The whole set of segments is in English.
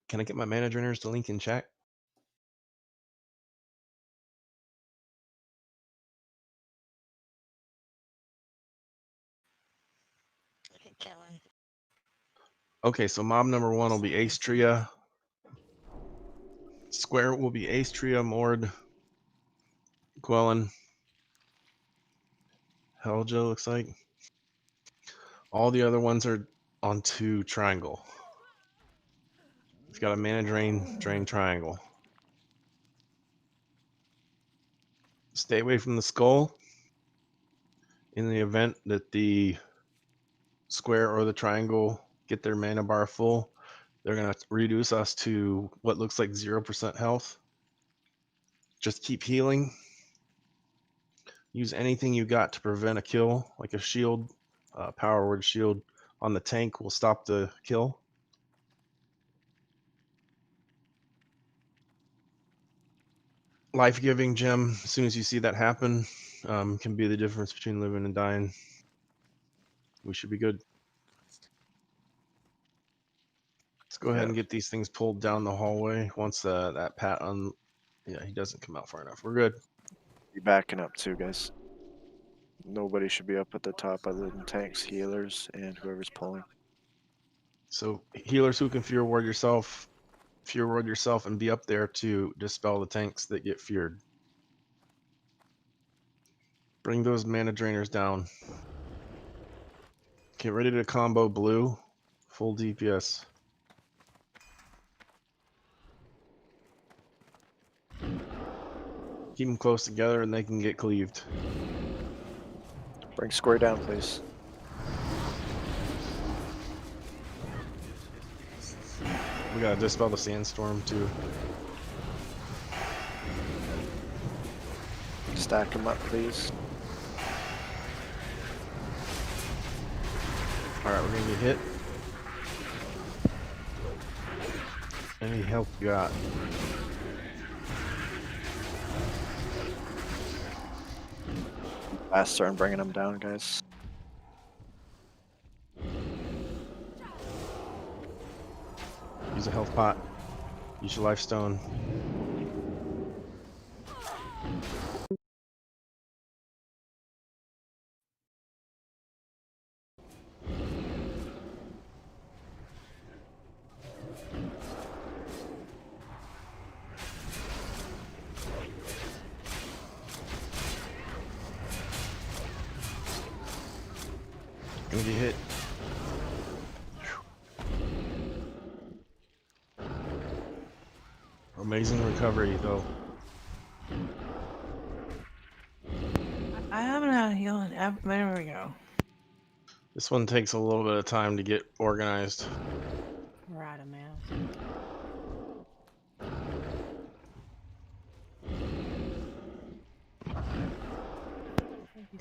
Can I get my mana drainers to link in chat? Killing. Okay, so mob number 1 will be Astria. Square will be Astria, Mord, Gwellen, Helja looks like. All the other ones are onto triangle. It's got a mana drain triangle. Stay away from the skull. In the event that the square or the triangle get their mana bar full, they're going to reduce us to what looks like 0% health. Just keep healing. Use anything you got to prevent a kill, like a shield, power word shield on the tank will stop the kill. Life-giving gem, as soon as you see that happen, can be the difference between living and dying. We should be good. Let's go ahead and get these things pulled down the hallway. Once that Pat yeah, he doesn't come out far enough. We're good. Be backing up too, guys. Nobody should be up at the top other than tanks, healers, and whoever's pulling. So healers who can fear ward yourself, and be up there to dispel the tanks that get feared. Bring those mana drainers down. Get ready to combo blue, full DPS. Keep them close together and they can get cleaved. Bring square down, please. We gotta dispel the sandstorm too. Stack them up, please. Alright, we're gonna get hit. Any help you got? Faster and bringing them down, guys. Use a health pot. Use your life stone. Gonna get hit. Amazing recovery though. I haven't had a healing ever. There we go. This one takes a little bit of time to get organized. We're out of mana.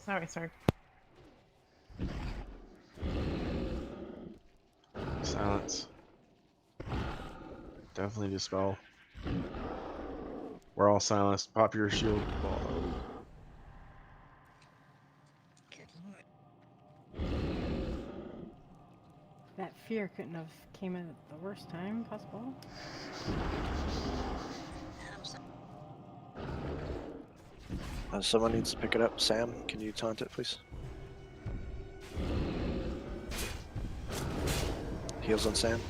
Sorry, sir. Silence. Definitely dispel. We're all silenced. Pop your shield. That fear couldn't have came in at the worst time possible. Someone needs to pick it up. Sam, can you taunt it, please? Heals on Sam.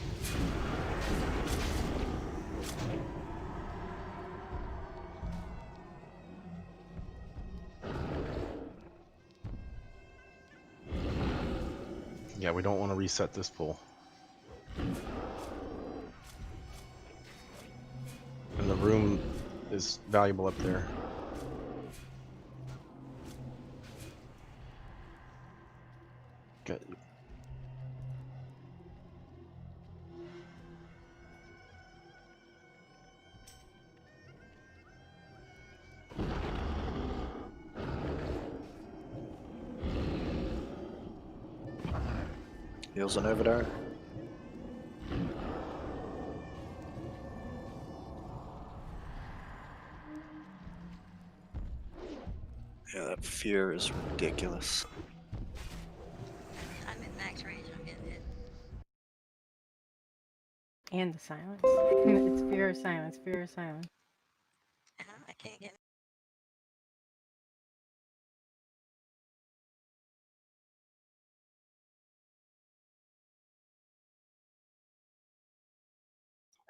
Yeah, we don't want to reset this pool. And the room is valuable up there. Good. Heals on over there. Yeah, that fear is ridiculous. I'm in max range. I'm getting hit. And the silence. It's fear or silence, fear or silence. I can't get.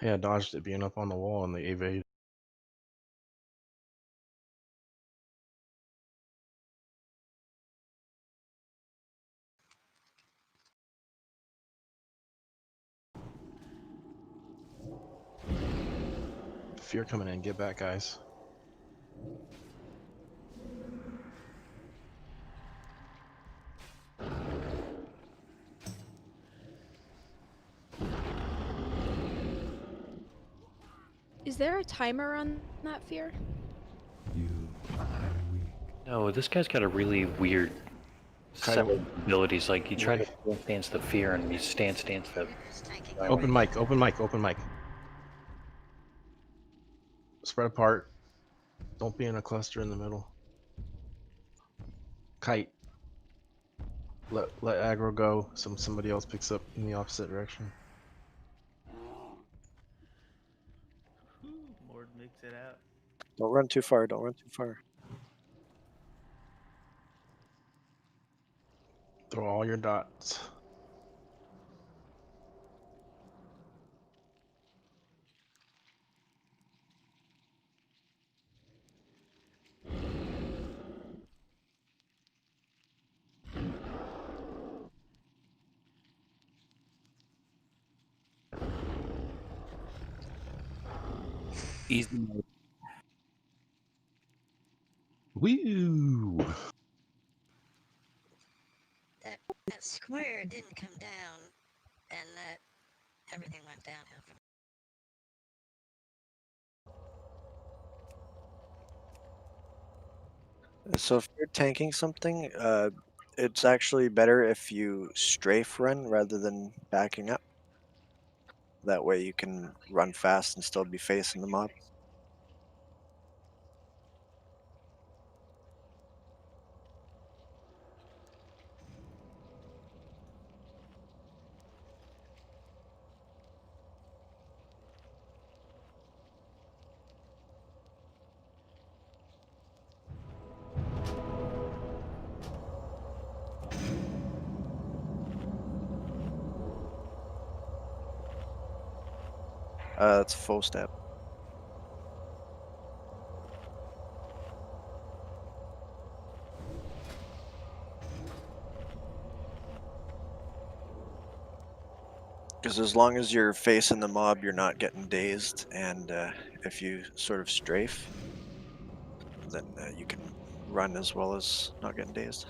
Hey, I dodged it being up on the wall and they evade. Fear coming in. Get back, guys. Is there a timer on that fear? You are weak. No, this guy's got a really weird set of abilities. Like, you try to stance the fear and you stance the... It's tanking Open away. mic, open mic, open mic. Spread apart. Don't be in a cluster in the middle. Kite. Let aggro go. Somebody else picks up in the opposite direction. Mord makes it out. Don't run too far. Don't run too far. Throw all your dots. Easy mode. Woo! That square didn't come down, and that everything went downhill from. So if you're tanking something, it's actually better if you strafe run rather than backing up. That way you can run fast and still be facing the mob. That's a full step. Because as long as you're facing the mob, you're not getting dazed, and if you sort of strafe, then you can run as well as not getting dazed.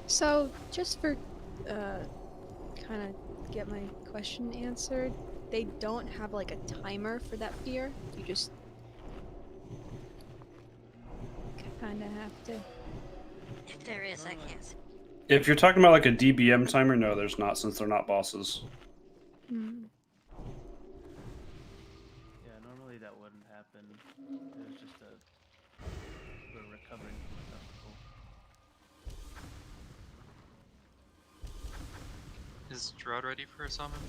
So, just for kind of get my question answered, they don't have like a timer for that fear. You just kind of have to. If there is, I can't see. If you're talking about like a DBM timer, no, there's not, since they're not bosses. Hmm. Yeah, normally that wouldn't happen. It was just we're recovering from a festival. Is Gerard ready for a summon?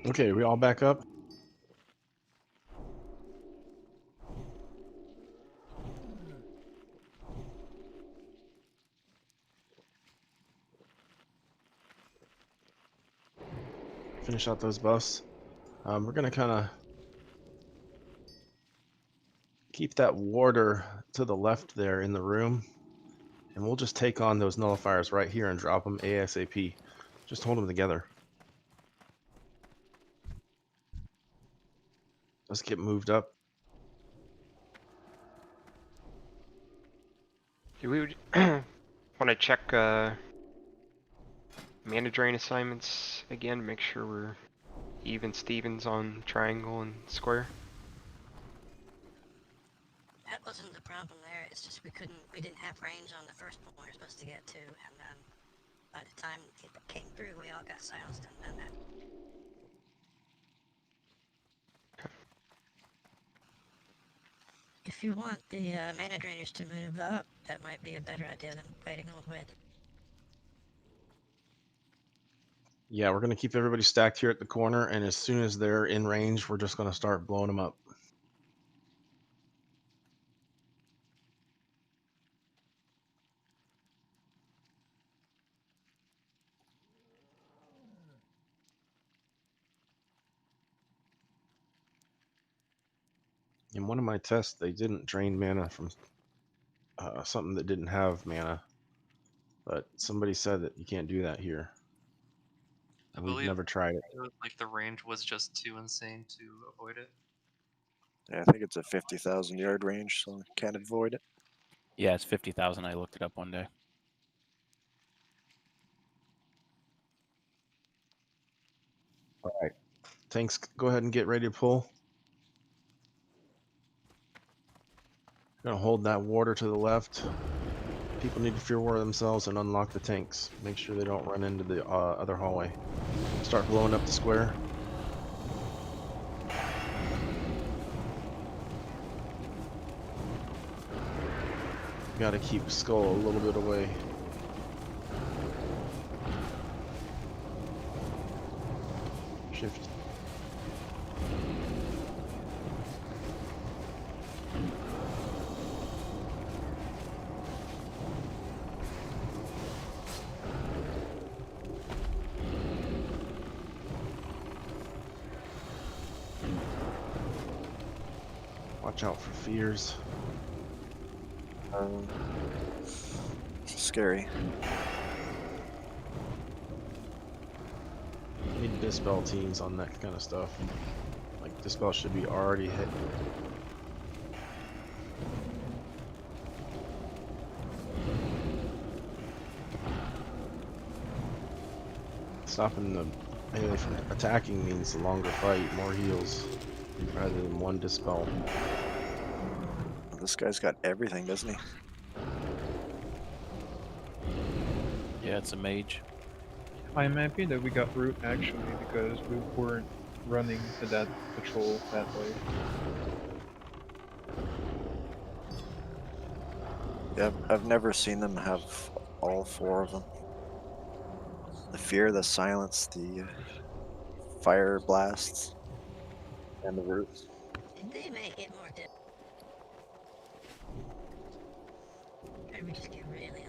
Okay, we all back up? finish out those buffs. We're gonna kind of keep that warder to the left there in the room, and we'll just take on those nullifiers right here and drop them ASAP. Just hold them together. Let's get moved up. Do we want to check mana drain assignments again? Make sure we're even Stevens on triangle and square. That wasn't the problem there. It's just we didn't have range on the first one we were supposed to get to, and then by the time it came through, we all got silenced and then that. If you want the mana drainers to move up, that might be a better idea than waiting all the way. Yeah, we're gonna keep everybody stacked here at the corner, and as soon as they're in range, we're just gonna start blowing them up. In one of my tests, they didn't drain mana from something that didn't have mana, but somebody said that you can't do that here. I We've believe never tried it. it was like the range was just too insane to avoid it. Yeah, I think it's a 50,000 yard range, so can't avoid it. Yeah, it's 50,000. I looked it up one day. All right, tanks, go ahead and get ready to pull. Gonna hold that water to the left. People need to fear war themselves and unlock the tanks. Make sure they don't run into the other hallway. Start blowing up the square. Gotta keep Skull a little bit away. Shift. Watch out for fears. Scary. Need dispel teams on that kind of stuff. Like dispel should be already hit. Stopping the melee from attacking means a longer fight, more heals, rather than one dispel. This guy's got everything, doesn't he? Yeah, it's a mage. I'm happy that we got root actually because we weren't running to that patrol that way. Yeah, I've never seen them have all four of them. The fear, the silence, the fire blasts, and the roots. They may get more dip. Or we just get really.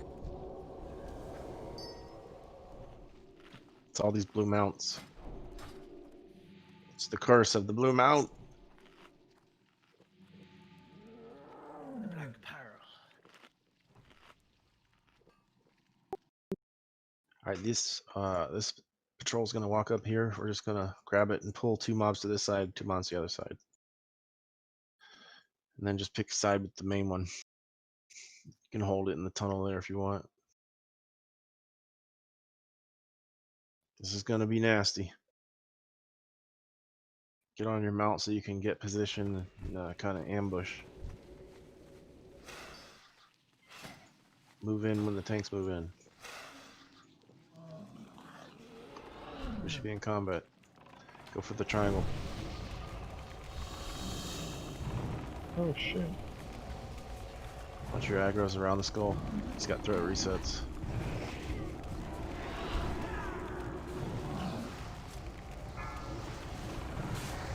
It's all these blue mounts. It's the curse of the blue mount. Black Pyro. All right, this patrol's gonna walk up here. We're just gonna grab it and pull two mobs to this side, two mobs to the other side, and then just pick a side with the main one. You can hold it in the tunnel there if you want. This is gonna be nasty. Get on your mount so you can get position and kind of ambush. Move in when the tanks move in. We should be in combat. Go for the triangle. Oh shit. Watch your aggro's around the skull. He's got threat resets.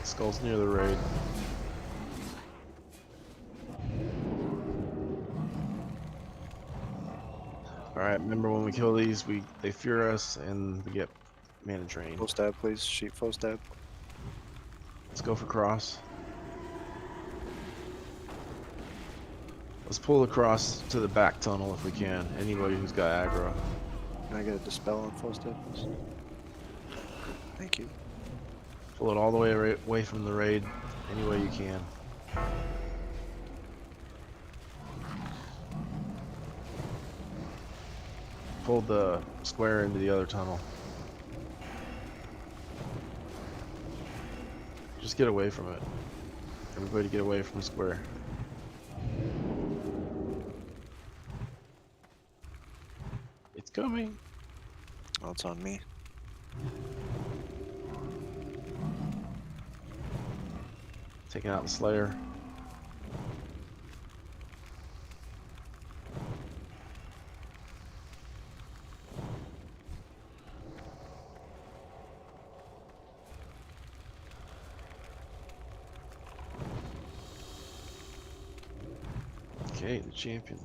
Skull's near the raid. Alright, remember when we kill these, they fear us and we get mana drain. Full stab, please. Sheep full stab. Let's go for cross. Let's pull the cross to the back tunnel if we can. Anybody who's got aggro. Can I get a dispel on full stab, please? Thank you. Pull it all the way away from the raid any way you can. Pull the square into the other tunnel. Just get away from it. Everybody get away from the square. It's coming. Oh, it's on me. Taking out the Slayer. Okay, the champion.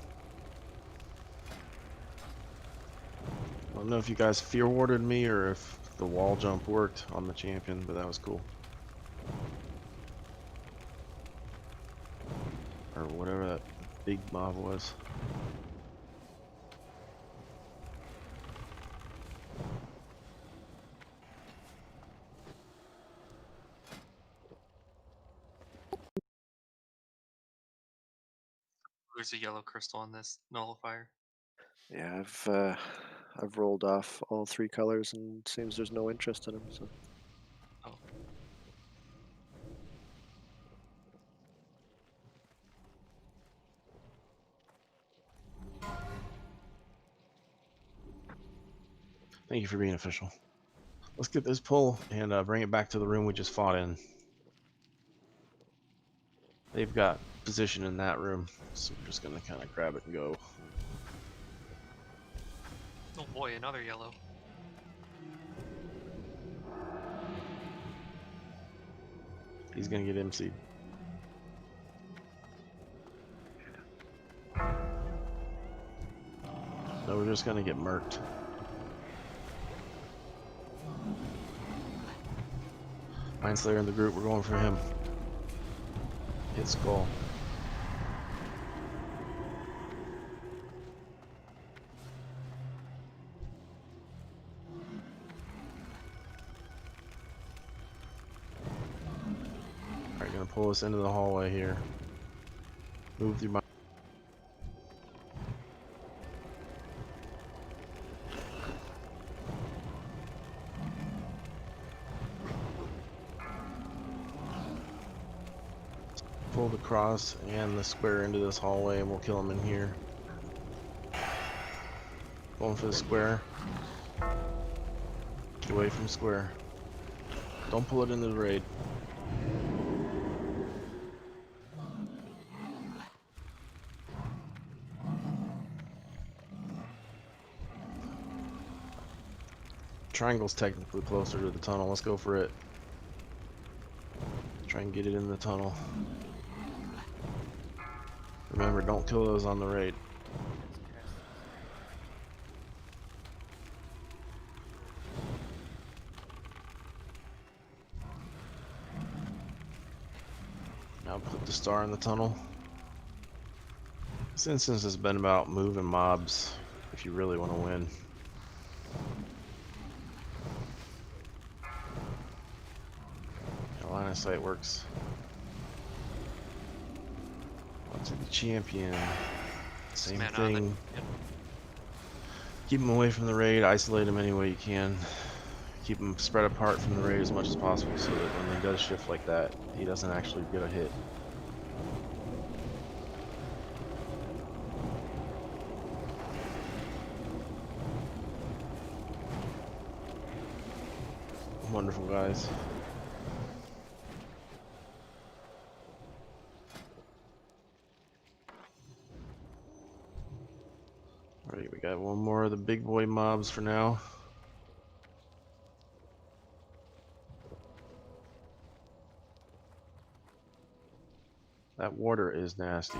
I don't know if you guys fear warded me or if the wall jump worked on the champion, but that was cool. Or whatever that big mob was. There's a yellow crystal on this nullifier. Yeah, I've rolled off all 3 colors and seems there's no interest in them. So. Oh. Thank you for being official. Let's get this pull and bring it back to the room we just fought in. They've got position in that room, so we're just gonna kind of grab it and go. Oh boy, another yellow. He's gonna get MC'd. No, we're just gonna get murked. Mind Slayer in the group, we're going for him. Hit skull. Alright, gonna pull us into the hallway here. Move through my. Pull the cross and the square into this hallway and we'll kill him in here. Going for the square. Get away from square. Don't pull it into the raid. Triangle's technically closer to the tunnel. Let's go for it. Try and get it in the tunnel. Remember, don't kill those on the raid. Now put the star in the tunnel. This instance has been about moving mobs if you really want to win. Line of sight works. Onto the champion. Same thing. Keep him away from the raid. Isolate him any way you can. Keep him spread apart from the raid as much as possible so that when he does shift like that, he doesn't actually get a hit. Wonderful, guys. Alright, we got one more of the big boy mobs for now. That water is nasty.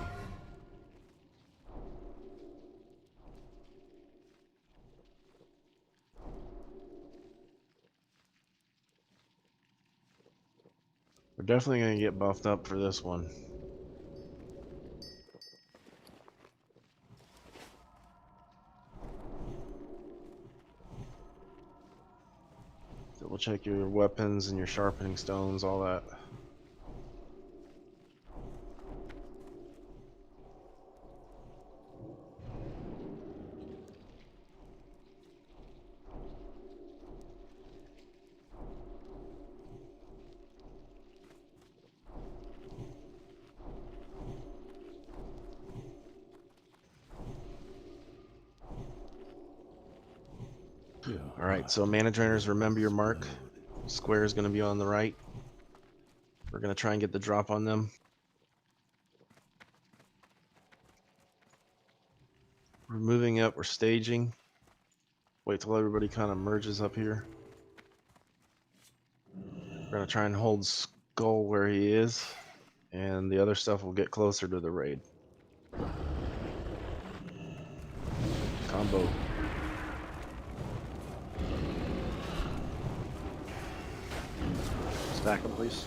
We're definitely going to get buffed up for this one. Double check your weapons and your sharpening stones, all that. All right, so mana drainers, remember your mark. Square is going to be on the right. We're going to try and get the drop on them. We're moving up, we're staging. Wait till everybody kind of merges up here. We're going to try and hold Skull where he is, and the other stuff will get closer to the raid. Combo. Stack them, please.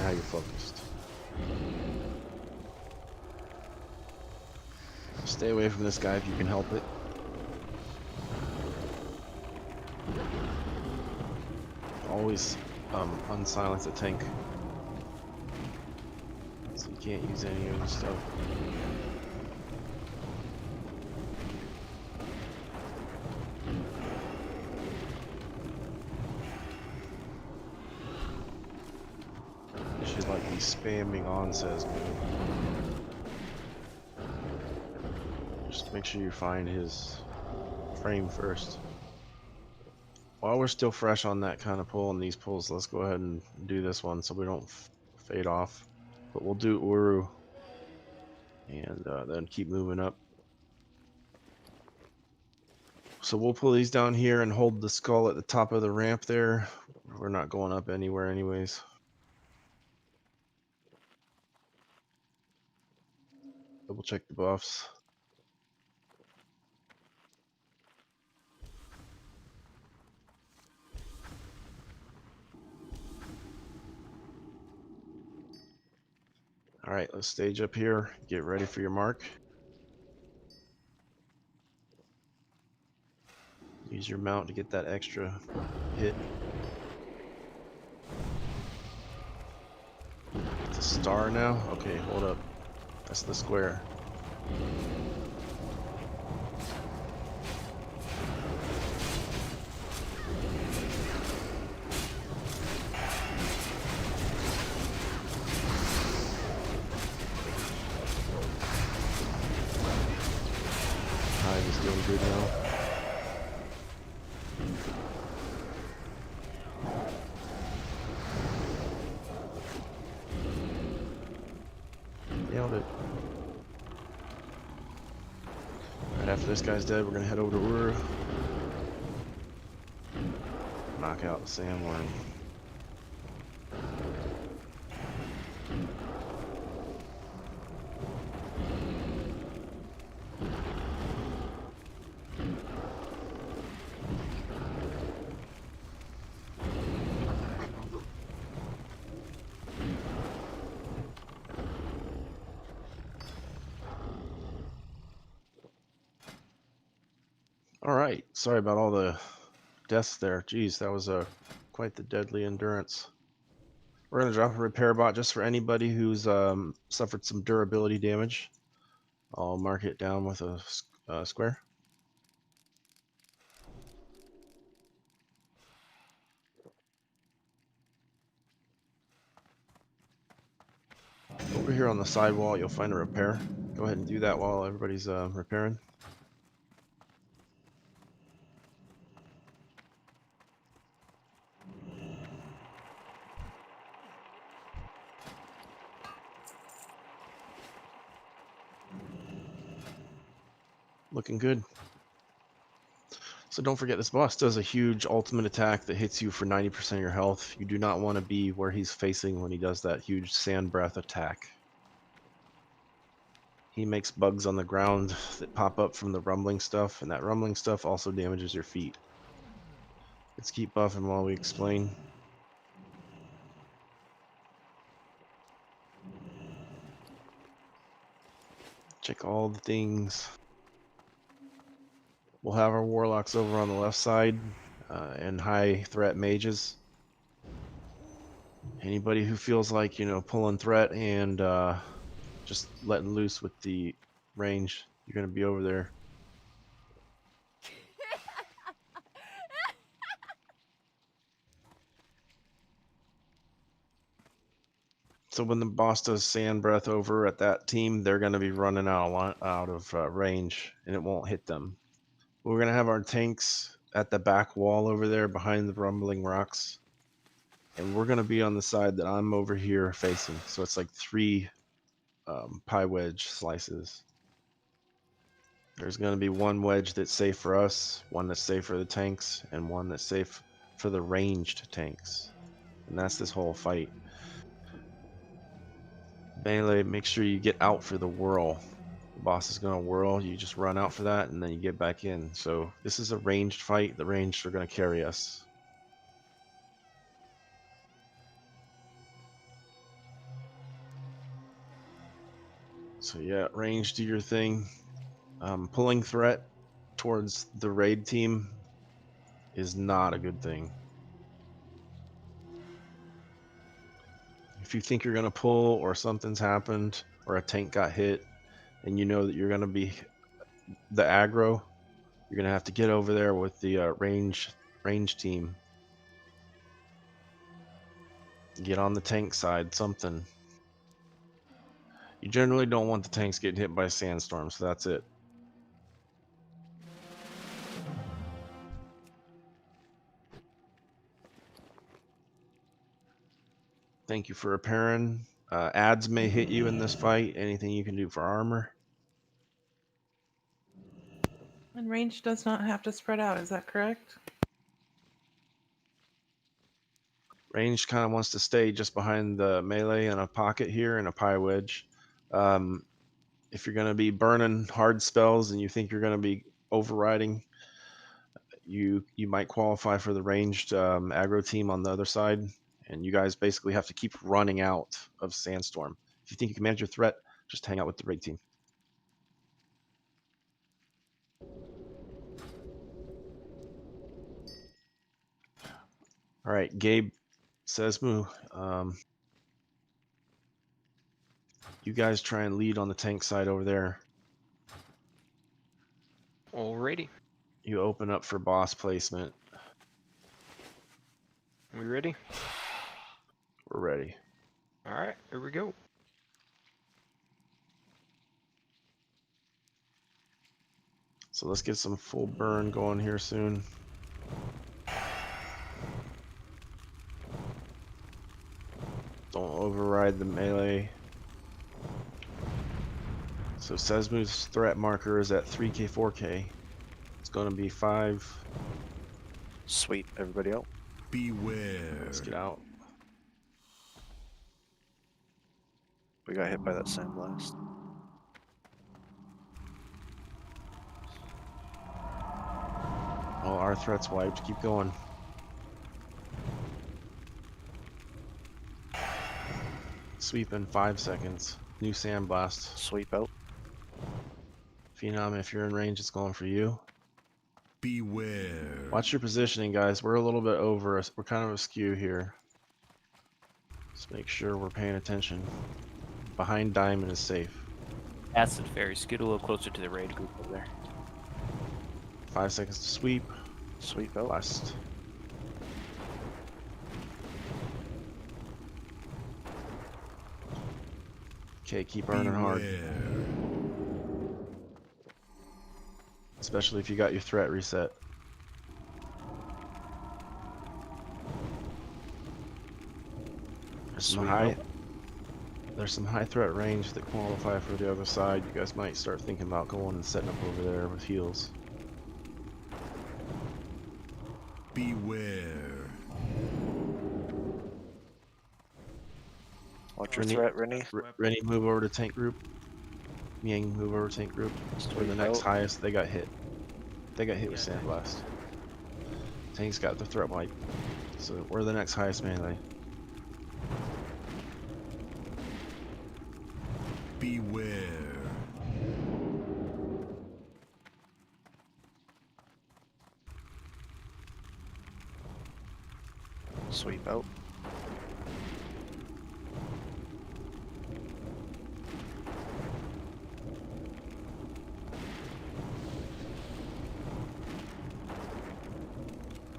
Now you're focused. Stay away from this guy if you can help it. Always unsilence a tank, so you can't use any of the stuff. You should like be spamming on, says me. Just make sure you find his frame first. While we're still fresh on that kind of pull and these pulls, let's go ahead and do this one so we don't fade off. But we'll do Uru and then keep moving up. So we'll pull these down here and hold the skull at the top of the ramp there. We're not going up anywhere anyways. Double check the buffs. All right, let's stage up here. Get ready for your mark. Use your mount to get that extra hit. It's a star now? Okay, hold up. That's the square. Tide is doing good now. Nailed it. Right after this guy's dead, we're gonna head over to Uru. Knock out the sandworm. All right, sorry about all the deaths there. Jeez, that was quite the deadly endurance. We're gonna drop a repair bot just for anybody who's suffered some durability damage. I'll mark it down with a square. Over here on the side wall, you'll find a repair. Go ahead and do that while everybody's repairing. Looking good. So don't forget, this boss does a huge ultimate attack that hits you for 90% of your health. You do not want to be where he's facing when he does that huge sand breath attack. He makes bugs on the ground that pop up from the rumbling stuff, and that rumbling stuff also damages your feet. Let's keep buffing while we explain. Check all the things. We'll have our warlocks over on the left side and high threat mages. Anybody who feels like, you know, pulling threat and just letting loose with the range, you're going to be over there. So when the boss does sand breath over at that team, they're going to be running out of range, and it won't hit them. We're going to have our tanks at the back wall over there behind the rumbling rocks, and we're going to be on the side that I'm over here facing. So it's like 3 pie wedge slices. There's going to be 1 wedge that's safe for us, 1 that's safe for the tanks, and 1 that's safe for the ranged tanks. And that's this whole fight. Melee, make sure you get out for the whirl. The boss is going to whirl, you just run out for that, and then you get back in. So this is a ranged fight. The ranged are going to carry us. So yeah, ranged, do your thing. Pulling threat towards the raid team is not a good thing. If you think you're going to pull or something's happened or a tank got hit and you know that you're going to be the aggro, you're going to have to get over there with the range team. Get on the tank side, something. You generally don't want the tanks getting hit by a sandstorm, so that's it. Thank you for repairing. Ads may hit you in this fight. Anything you can do for armor? And range does not have to spread out, is that correct? Range kind of wants to stay just behind the melee in a pocket here and a pie wedge. If you're going to be burning hard spells and you think you're going to be overriding, you might qualify for the ranged aggro team on the other side, and you guys basically have to keep running out of sandstorm. If you think you can manage your threat, just hang out with the raid team. All right, Gabe, Sesmu, you guys try and lead on the tank side over there. Alrighty. You open up for boss placement. We ready? We're ready. Alright, here we go. So let's get some full burn going here soon. Don't override the melee. So Sesmu's threat marker is at 3k, 4k. It's going to be 5. Sweet, everybody out. Beware. Let's get out. We got hit by that sandblast. Well, our threat's wiped. Keep going. Sweep in 5 seconds. New sandblast. Sweep out. Phenom, if you're in range, it's going for you. Beware. Watch your positioning, guys. We're a little bit over. We're kind of askew here. Just make sure we're paying attention. Behind Diamond is safe. Acid Fairy, scoot a little closer to the raid group over there. 5 seconds to sweep. Sweep out. Blast. Okay, keep burning hard. Especially if you got your threat reset. There's some high threat range that qualify for the other side. You guys might start thinking about going and setting up over there with heals. Beware. Watch your Rennie- threat, Rennie. Rennie, move over to tank group. Yang, move over to tank group. We're the Sweep next out. highest. They got hit. They got hit with Yeah, sandblast. Tank's got the threat wipe. So we're the next highest melee. Beware. Sweep out.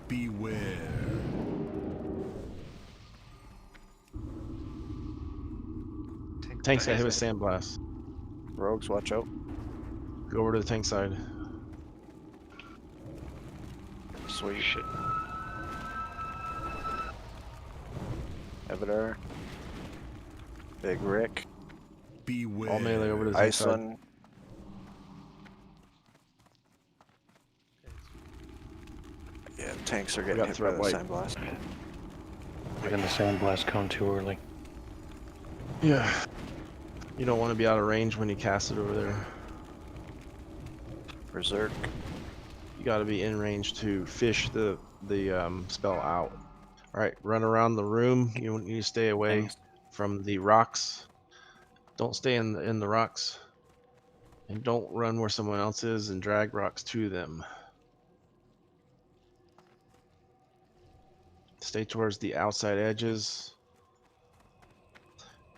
Beware. Tank's got hit with sandblast. Rogues, watch out. Go over to the tank side. Sweep. Shit. Evidar. Big Rick. Beware. All melee over to the tank side. Iceland. Yeah, tanks are We getting got hit by threat the wipe. sandblast. Getting the sandblast cone too early. Yeah. You don't want to be out of range when you cast it over there. Berserk. You got to be in range to fish the spell out. All right, run around the room. You need to stay away from the rocks. Don't stay in the rocks, and don't run where someone else is and drag rocks to them. Stay towards the outside edges,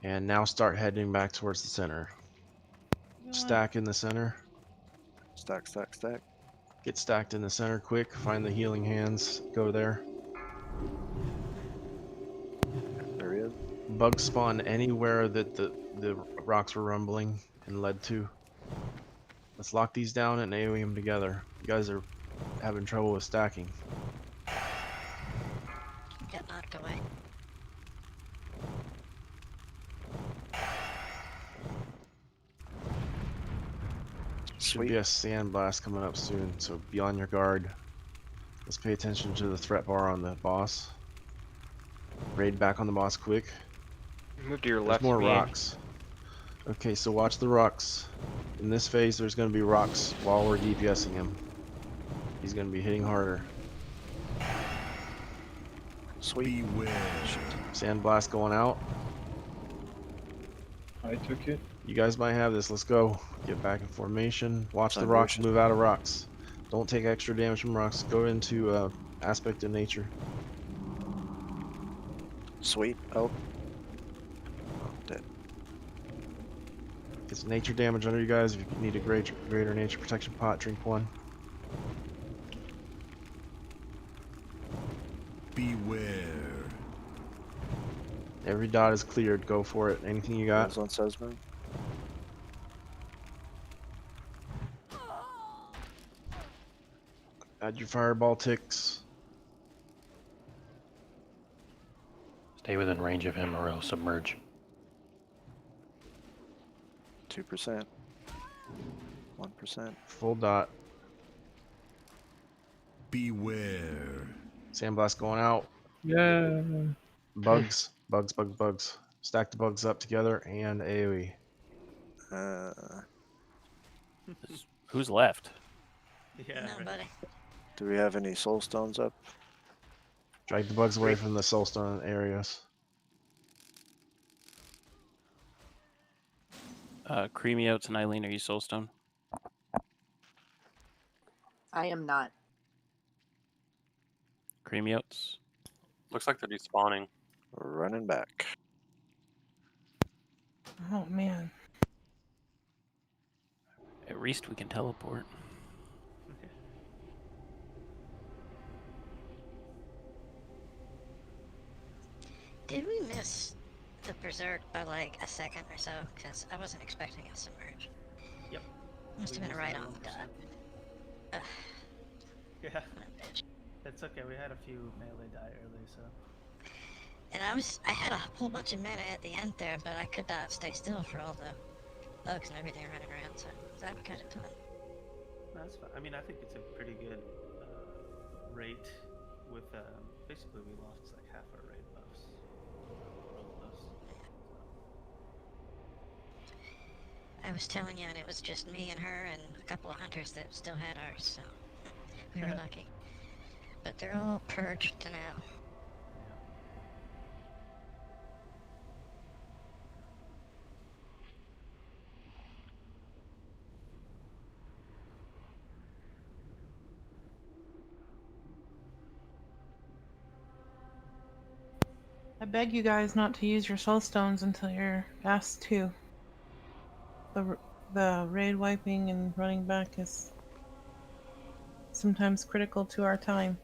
and now start heading back towards the center. Stack in the center. Stack, stack, stack. Get stacked in the center quick. Find the healing hands. Go there. There he is. Bug spawn anywhere that the rocks were rumbling and led to. Let's lock these down and AoE them together. You guys are having trouble with stacking. Get knocked away. Should be a sandblast coming up soon, so be on your guard. Let's pay attention to the threat bar on the boss. Raid back on the boss quick. Move to your There's left. more Ian. rocks. Okay, so watch the rocks. In this phase, there's going to be rocks while we're DPSing him. He's going to be hitting harder. Sweet. Sandblast going out. I took it. You guys might have this. Let's go. Get back in formation. Watch the Side rocks motion. move out of rocks. Don't take extra damage from rocks. Go into aspect of nature. Sweep out. Oh, dead. Get some nature damage under you guys. If you need a greater nature protection pot, drink one. Beware. Every dot is cleared. Go for it. Anything you got? Hands on Sesman. Add your fireball ticks. Stay within range of him or else submerge. 2%. 1%. Full dot. Beware. Sandblast going out. Yeah. Bugs. Bugs. Stack the bugs up together and AoE. Who's left? Yeah. No, buddy. Do we have any soul stones up? Drag the bugs away from the soulstone areas. Creamy Oats and Eileen, are you Soulstone? I am not. Creamy Oats? Looks like they're despawning. We're running back. Oh man. At least we can teleport. Did we miss the Berserk by like a second or so? Because I wasn't expecting it to submerge. Yep. Must have been right on the dot. Ugh. Yeah. What a bitch. It's okay. We had a few melee die early, so. And I had a whole bunch of mana at the end there, but I could not stay still for all the bugs and everything running around, so that was kind of fun. No, that's fine. I mean, I think it's a pretty good rate with basically we lost like half our raid buffs. Both of us. I was telling you, and it was just me and her and a couple of hunters that still had ours, so we were lucky. But they're all purged now. I beg you guys not to use your soul stones until you're asked to. The raid wiping and running back is sometimes critical to our time.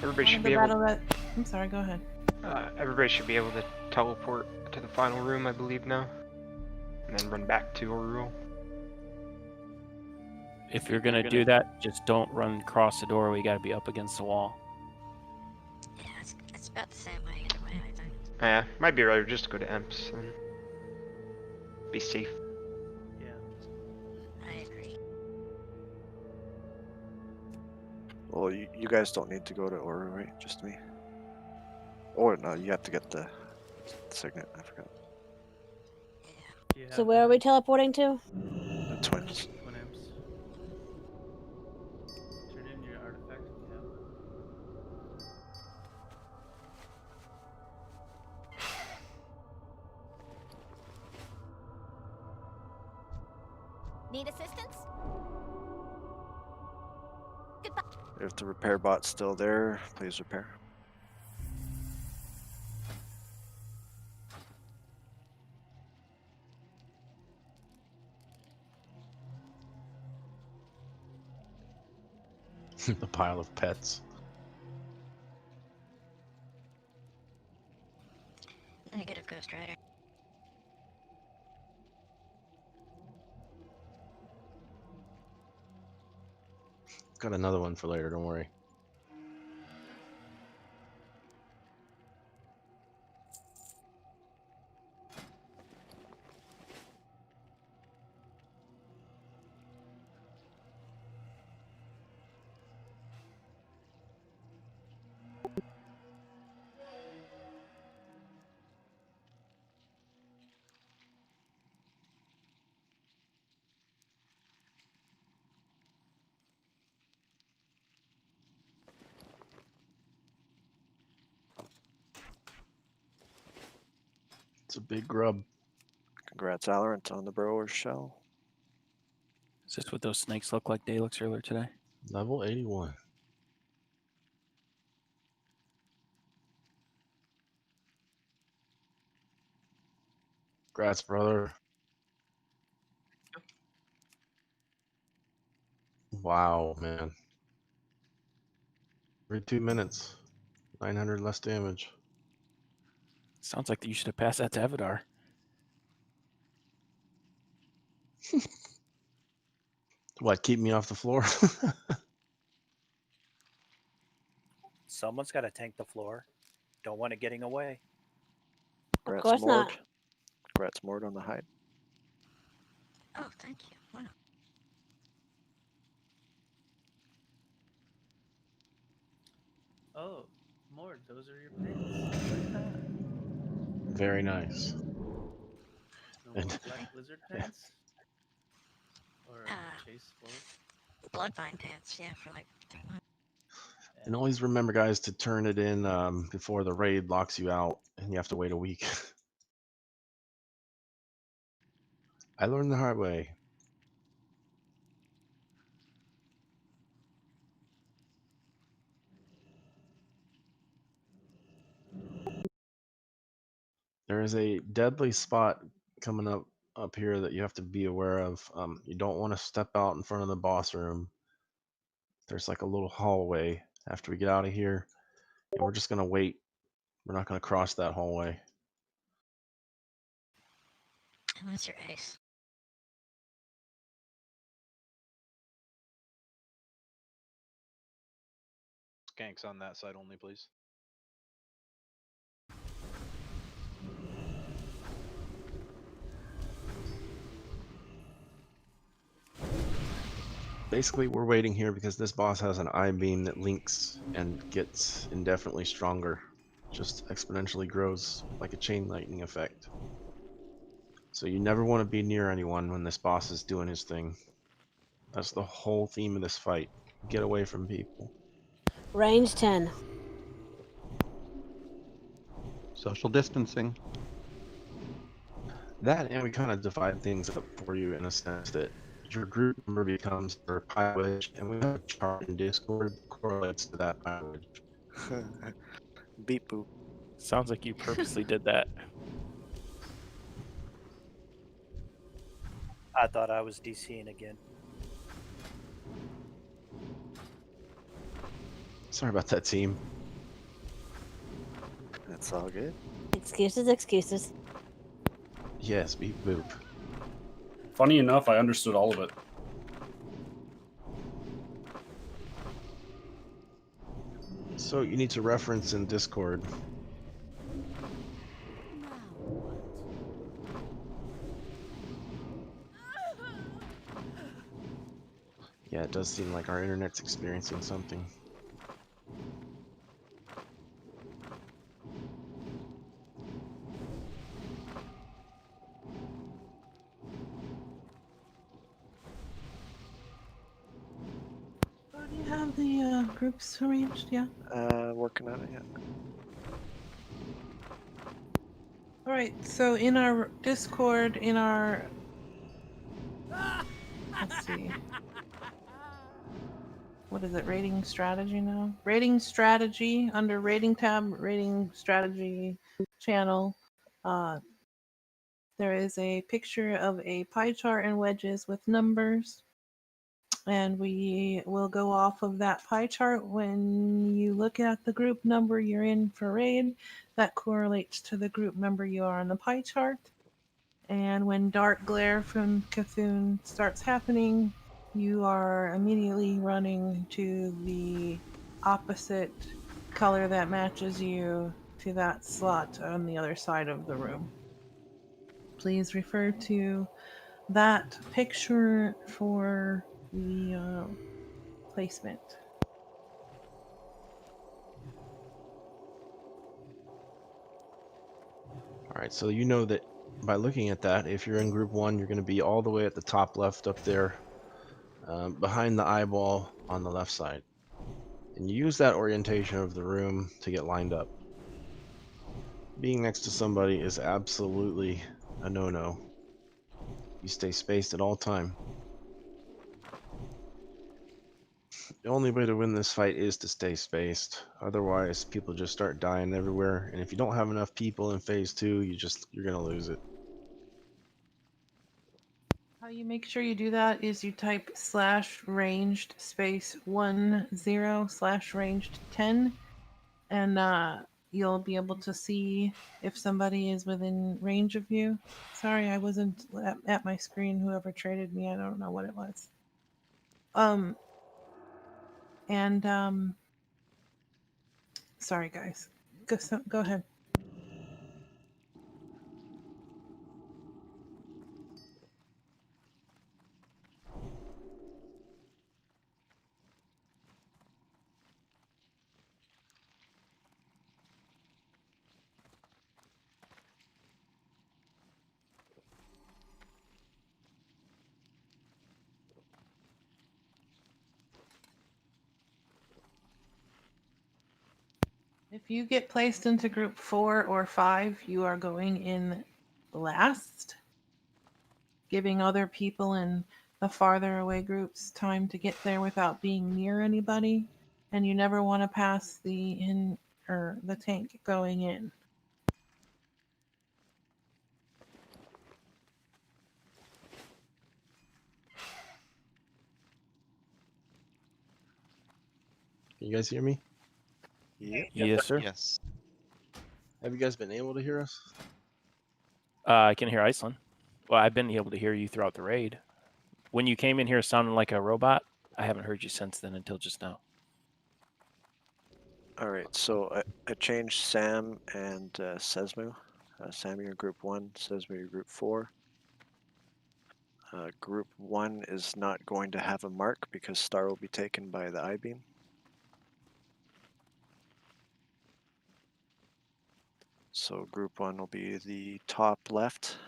Everybody should be able. I'm sorry. Go ahead. Everybody should be able to teleport to the final room, I believe now, and then run back to Oruro. If you're gonna do that, just don't run across the doorway. You gotta be up against the wall. Yeah, it's about the same way either way, I think. Yeah, might be rather just to go to Emps and be safe. Yeah. I agree. Well, you guys don't need to go to Oru, right? Just me. Or no, you have to get the signet. I forgot. So where are we teleporting to? The twins. Twin Imps. Turn in your artifact if you have one. Need assistance? Goodbye. If the repair bot's still there, please repair. The pile of pets. Negative, Ghost Rider. Got another one for later, don't worry. It's a big grub. Congrats, Alorant, on the Burrower shell. Is this what those snakes look like, Daleks, earlier today? Level 81. Congrats, brother. Wow, man. Every 2 minutes. 900 less damage. Sounds like you should have passed that to Evidar. What, keep me off the floor? Someone's got to tank the floor. Don't want it getting away. Congrats, course Mord. not. Congrats, Mord, on the hide. Oh, thank you. Wow. Oh, Mord, those are your pants. Like that. Very nice. No more Black Blizzard pants? Or Chase Wolf? Bloodvine pants, yeah, for like 3 months. And always remember, guys, to turn it in before the raid locks you out and you have to wait a week. I learned the hard way. There is a deadly spot coming up here that you have to be aware of. You don't want to step out in front of the boss room. There's like a little hallway after we get out of here, and we're just gonna wait. We're not gonna cross that hallway. Unless you're Ace. Skanks on that side only, please. Basically, we're waiting here because this boss has an I-beam that links and gets indefinitely stronger. Just exponentially grows like a chain lightning effect. So you never want to be near anyone when this boss is doing his thing. That's the whole theme of this fight. Get away from people. Range 10. Social distancing. That, and we kind of divide things up for you in a sense that your group number becomes their pie wedge, and we have a chart in Discord that correlates to that pie wedge. Beep boop. Sounds like you purposely did that. I thought I was DCing again. Sorry about that, team. That's all good. Excuses, excuses. Yes, beep boop. Funny enough, I understood all of it. So you need to reference in Discord. Yeah, it does seem like our internet's experiencing something. Do you have the groups arranged? Yeah. Working on it yet. All right. So in our Discord, in our let's see, what is it? Rating strategy now. Rating strategy under rating tab. Rating strategy channel. There is a picture of a pie chart and wedges with numbers. And we will go off of that pie chart. When you look at the group number you're in for raid, that correlates to the group number you are on the pie chart. And when dark glare from Cthulhu starts happening, you are immediately running to the opposite color that matches you to that slot on the other side of the room. Please refer to that picture for the placement. All right, so you know that by looking at that, if you're in group 1, you're going to be all the way at the top left up there, behind the eyeball on the left side. And you use that orientation of the room to get lined up. Being next to somebody is absolutely a no-no. You stay spaced at all time. The only way to win this fight is to stay spaced. Otherwise, people just start dying everywhere. And if you don't have enough people in phase 2, you're gonna lose it. How you make sure you do that is you type /ranged space 10 / ranged 10, and you'll be able to see if somebody is within range of you. Sorry, I wasn't at my screen. Whoever traded me, I don't know what it was. Sorry guys. Go ahead. If you get placed into group 4 or 5, you are going in last, giving other people in the farther away groups time to get there without being near anybody, and you never want to pass the tank going in. Can you guys hear me? Yep. Yes, sir. Yes. Have you guys been able to hear us? I can hear Iceland. Well, I've been able to hear you throughout the raid. When you came in here sounding like a robot, I haven't heard you since then until just now. All right, so I changed Sam and Sesmu. Sam, you're group 1, Sesmu, you're group 4. Group 1 is not going to have a mark because Star will be taken by the I-beam. So group 1 will be the top left.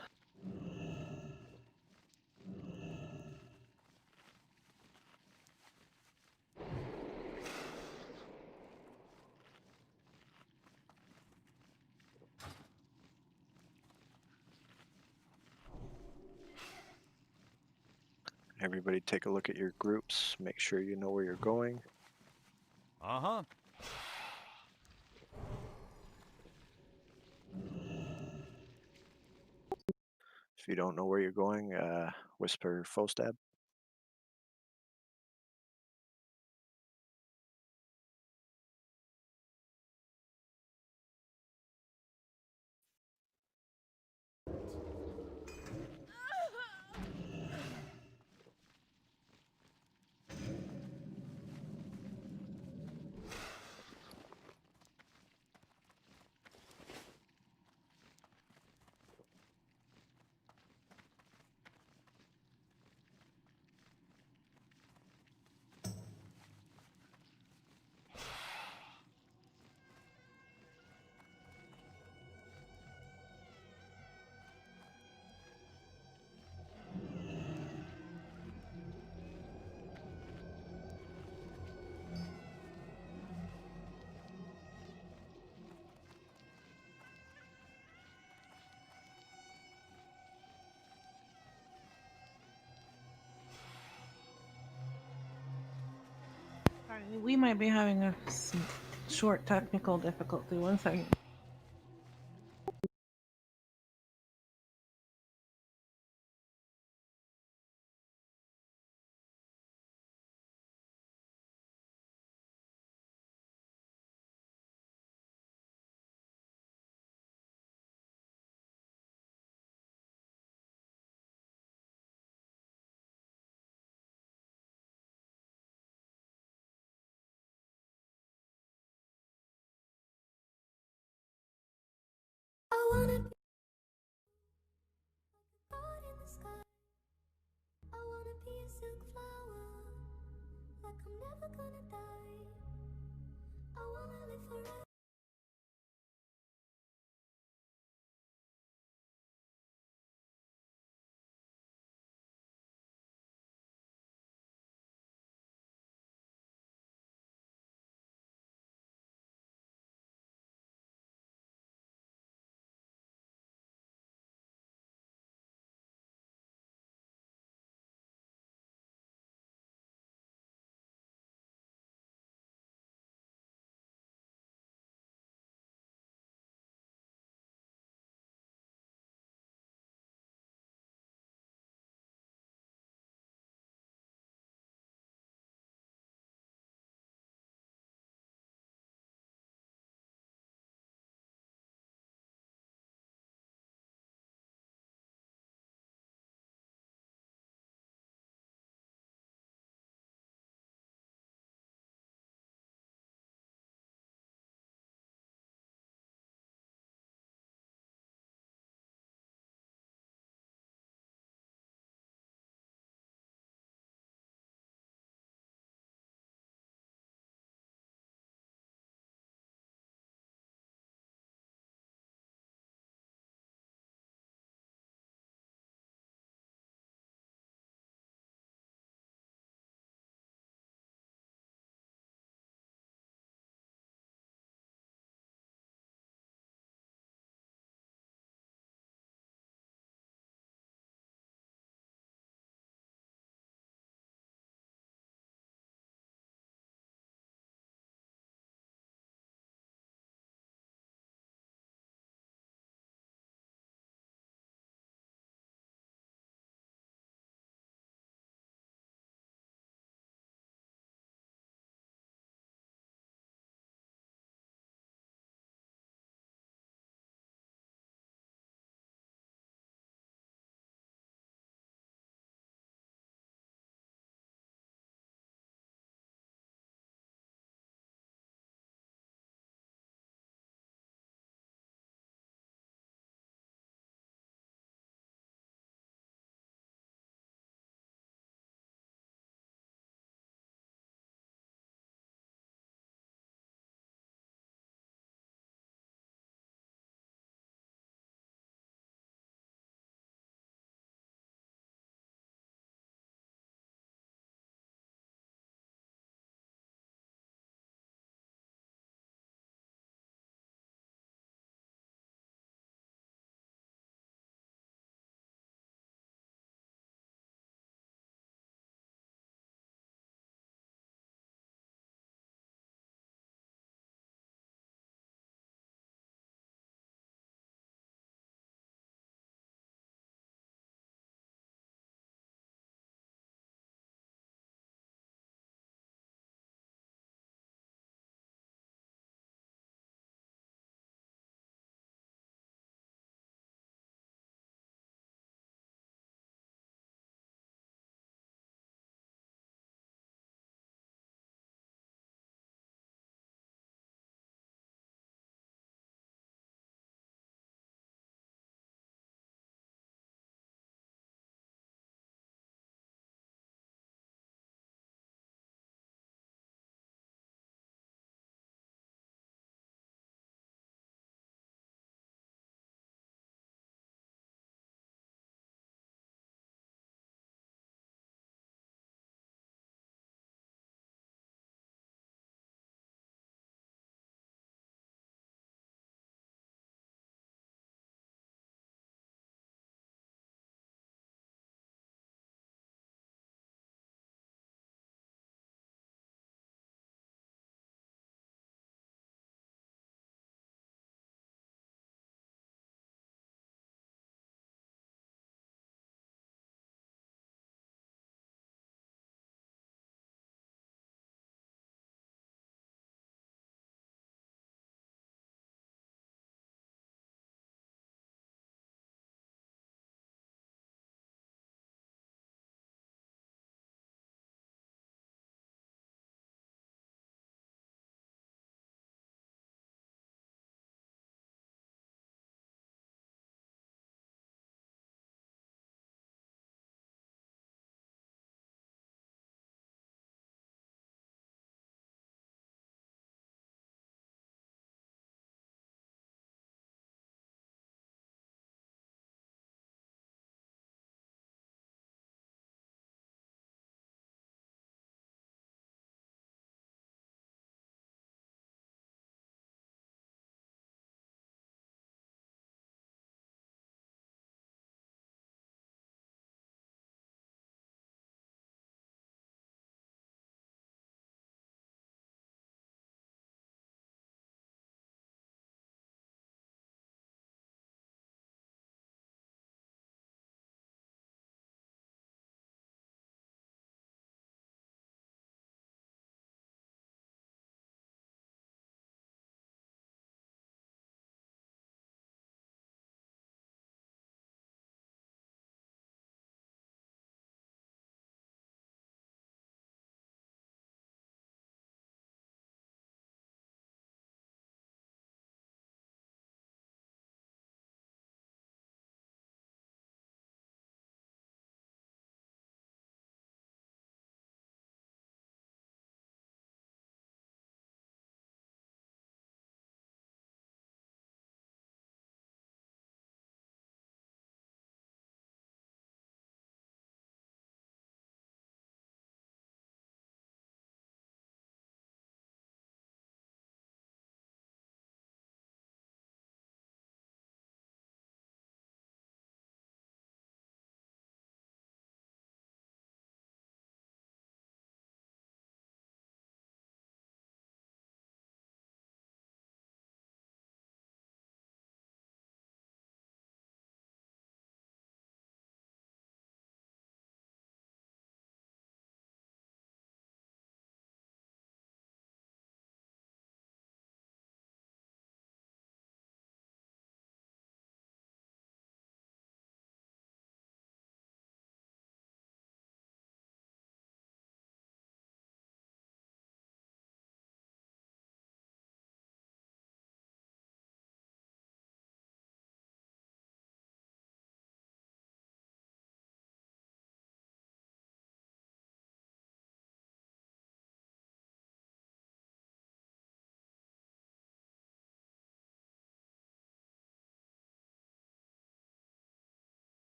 Everybody take a look at your groups, make sure you know where you're going. Uh-huh. If you don't know where you're going, whisper Fostab. Alright, we might be having a short technical difficulty. 1 second. I wanna be bird in the sky. I wanna be a silk flower, like I'm never gonna die. I wanna live forever.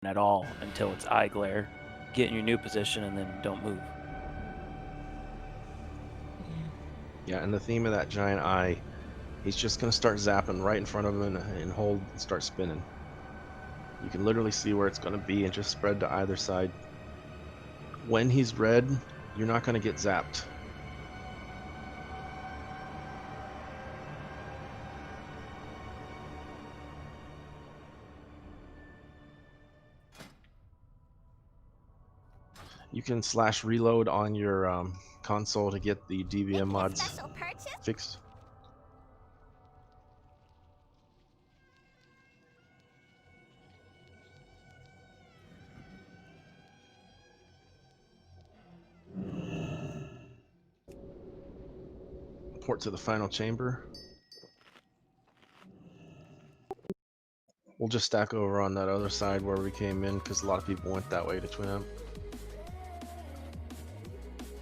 at all until it's eye glare. Get in your new position and then don't move. Yeah, and the theme of that giant eye, he's just going to start zapping right in front of him and hold and start spinning. You can literally see where it's going to be and just spread to either side. When he's red, you're not going to get zapped. You can / reload on your console to get the DVM mods fixed. Port to the final chamber. We'll just stack over on that other side where we came in because a lot of people went that way to Twin Amp.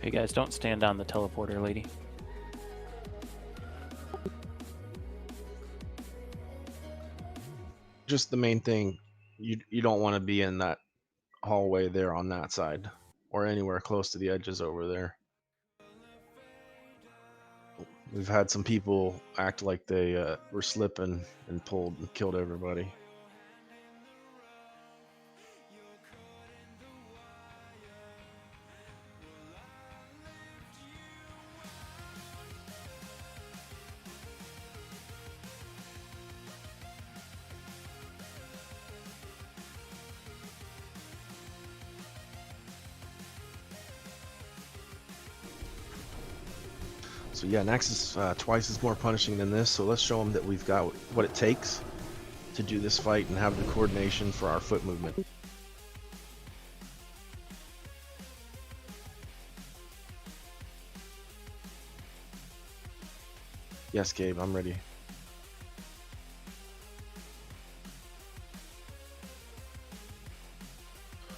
Hey guys, don't stand on the teleporter, lady. Just the main thing, you don't want to be in that hallway there on that side or anywhere close to the edges over there. We've had some people act like they were slipping and pulled and killed everybody. So yeah, Nax is twice as more punishing than this, so let's show them that we've got what it takes to do this fight and have the coordination for our foot movement. Yes, Gabe, I'm ready.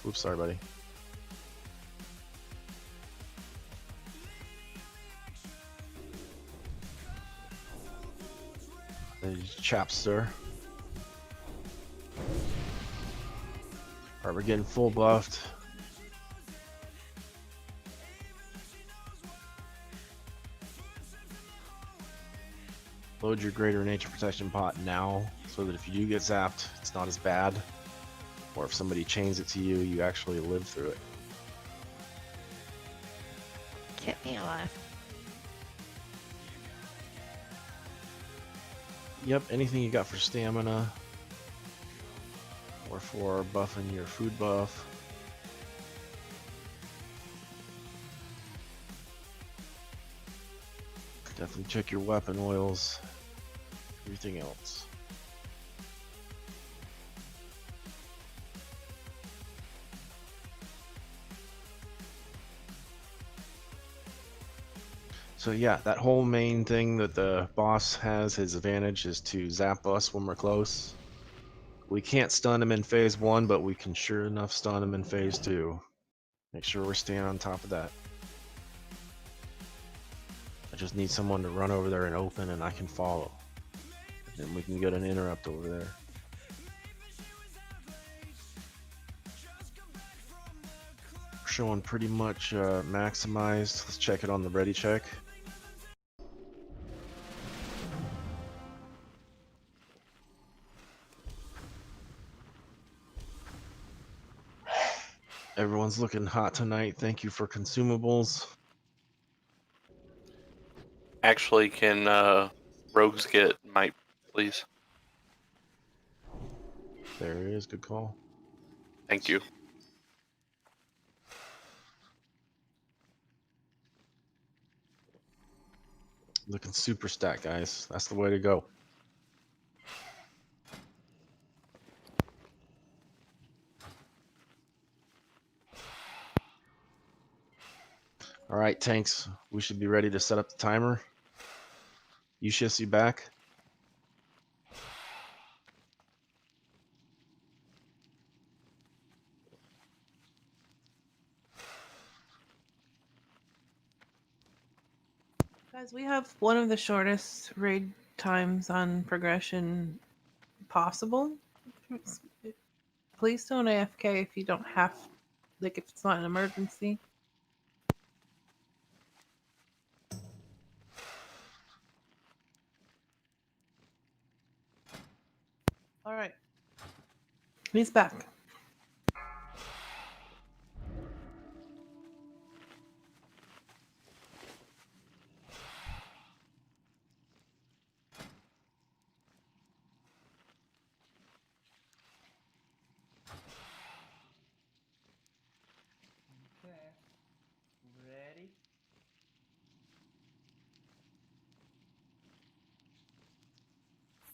Oops, sorry, buddy. These chaps, sir. Alright, we're getting full buffed. Load your greater nature protection pot now so that if you do get zapped, it's not as bad. Or if somebody chains it to you, you actually live through it. Kept me alive. Yep, anything you got for stamina or for buffing your food buff. Definitely check your weapon oils, everything else. So yeah, that whole main thing that the boss has, his advantage is to zap us when we're close. We can't stun him in phase 1, but we can sure enough stun him in phase 2. Make sure we're staying on top of that. I just need someone to run over there and open and I can follow. And we can get an interrupt over there. Showing pretty much maximized. Let's check it on the ready check. Everyone's looking hot tonight. Thank you for consumables. Actually, can rogues get might, please? There it is. Good call. Thank you. Looking super stacked, guys. That's the way to go. All right, tanks. We should be ready to set up the timer. You shifty back. Guys, we have one of the shortest raid times on progression possible. please don't AFK if you don't have, like, if it's not an emergency. All right. He's back. Okay. Ready?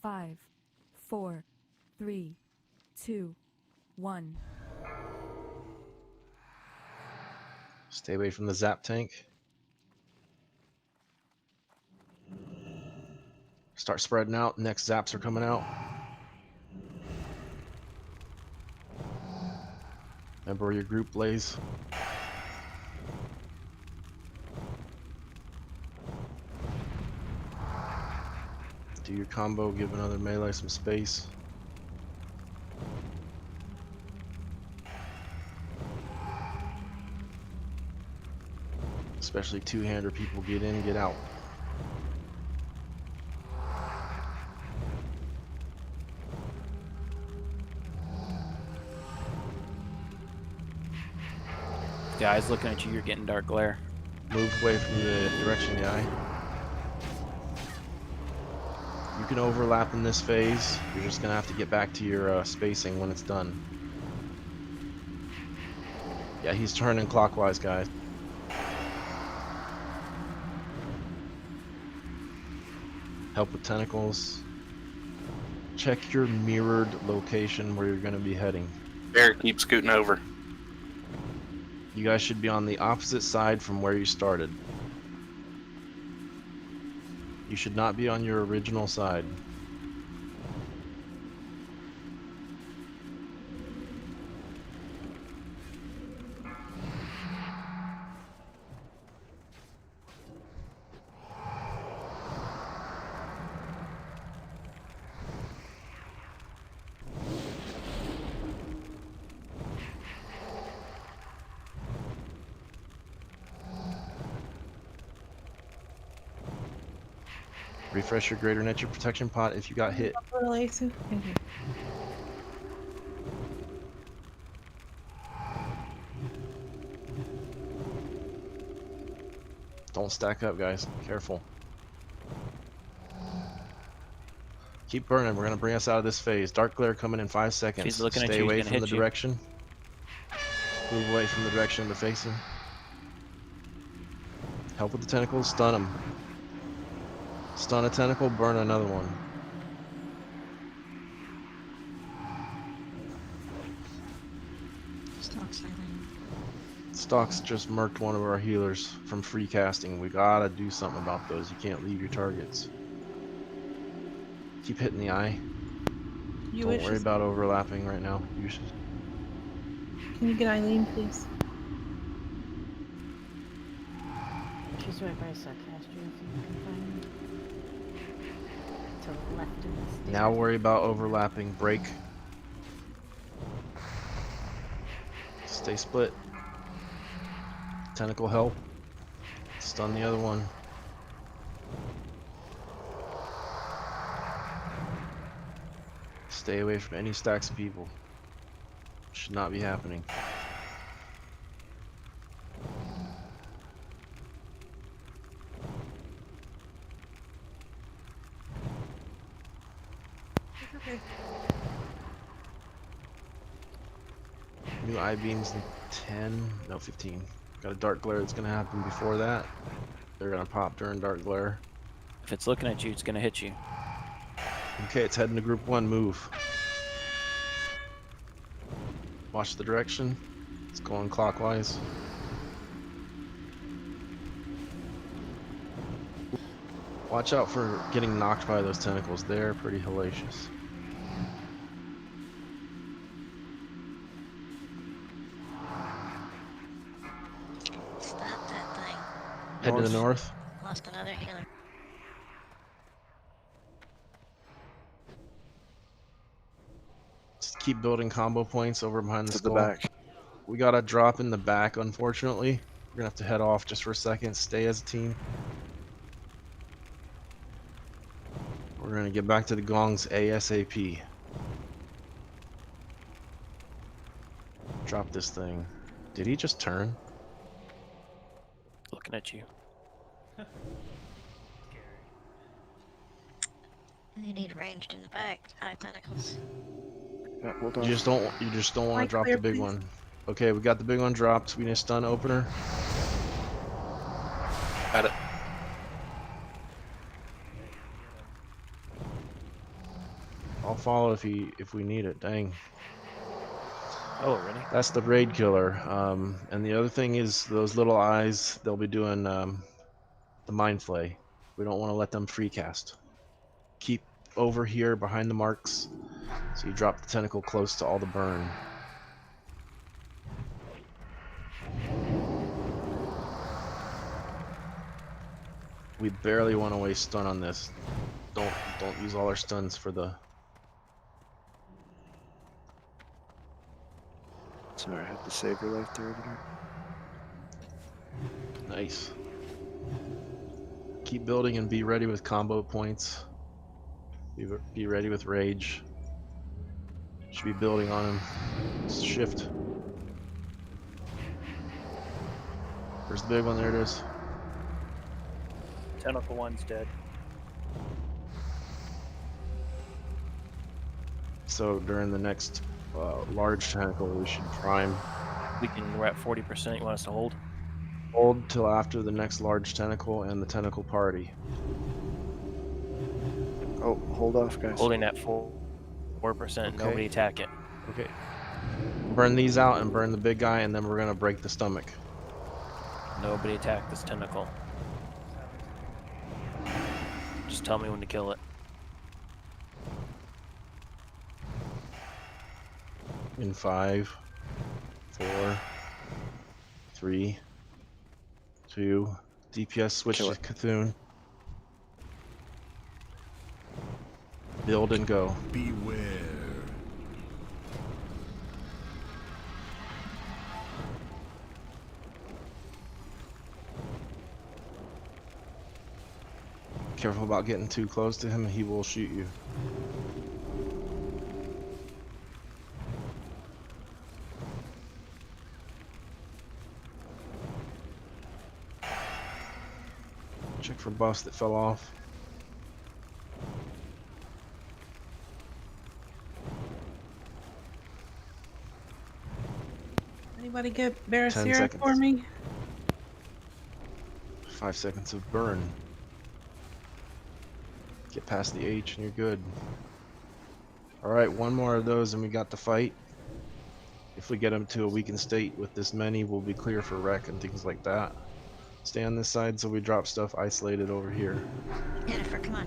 Five, 4, 3, 2, 1. Stay away from the zap tank. Start spreading out. Next zaps are coming out. Remember where your group lays. Do your combo, give another melee some space. Especially two-hander people, get in, get out. The eye's looking at you, you're getting dark glare. Move away from the direction of the eye. You can overlap in this phase. You're just gonna have to get back to your spacing when it's done. Yeah, he's turning clockwise, guys. Help with tentacles. Check your mirrored location where you're gonna be heading. Bear, keep scooting over. You guys should be on the opposite side from where you started. You should not be on your original side. Refresh your greater nature protection pot if you got hit. Little Asu. Thank you. Don't stack up, guys. Careful. Keep burning. We're gonna bring us out of this phase. Dark glare coming in 5 seconds. She's looking at Stay you, away he's gonna from the hit you. direction. Move away from the direction they're facing. Help with the tentacles. Stun them. Stun a tentacle. Burn another one. Stalks just murked one of our healers from free casting. We gotta do something about those. You can't leave your targets. Keep hitting the eye. You Don't wish worry us- about overlapping right now. You should. Can you get Eileen, please? She's right by Sarcastria, if you can find me. To the left of the stairs. Now worry about overlapping. Break. Stay split. Tentacle help. Stun the other one. Stay away from any stacks of people. Should not be happening. Okay. New eye beams in 10, no 15. Got a dark glare that's gonna happen before that. They're gonna pop during dark glare. If it's looking at you, it's gonna hit you. Okay, it's heading to group 1, move. Watch the direction. It's going clockwise. Watch out for getting knocked by those tentacles. They're pretty hellacious. Stop that thing. Head to the north. Lost another healer. Just keep keep building combo points over behind the To skull. the back. We got a drop in the back, unfortunately. We're gonna have to head off just for a second. Stay as a team. We're gonna get back to the gongs ASAP. Drop this thing. Did he just turn? Looking at you. You need ranged in the back. High tentacles. Yeah, hold You on. just don't want to Mike, drop clear, the big please. one. Okay, we got the big one dropped. We need a stun opener. Got it. I'll follow if we need it. Dang. Oh, really? That's the raid killer. And the other thing is those little eyes. They'll be doing the mind flay. We don't want to let them free cast. Keep over here behind the marks, so you drop the tentacle close to all the burn. We barely want to waste stun on this. Don't use all our stuns for the. Sorry, I had to save your life there, editor. Nice. Keep building and be ready with combo points. Be ready with rage. Should be building on him. Shift. Where's the big one? There it is. Tentacle one's dead. So during the next large tentacle, we should prime. We're at 40%. You want us to hold? Hold till after the next large tentacle and the tentacle party. Oh, hold off, guys. Holding at 4%. Okay. Nobody attack it. Okay. Burn these out and burn the big guy, and then we're gonna break the stomach. Nobody attack this tentacle. Just tell me when to kill it. In 5, 4, 3, 2. DPS switch to Cthulhu. Build and go. Beware. Careful about getting too close to him, he will shoot you. Check for buffs that fell off. Anybody get 10 Barasira seconds. for me? 5 seconds of burn. Get past the H and you're good. Alright, one more of those and we got the fight. If we get them to a weakened state with this many, we'll be clear for wreck and things like that. Stay on this side so we drop stuff isolated over here. Jennifer, come on.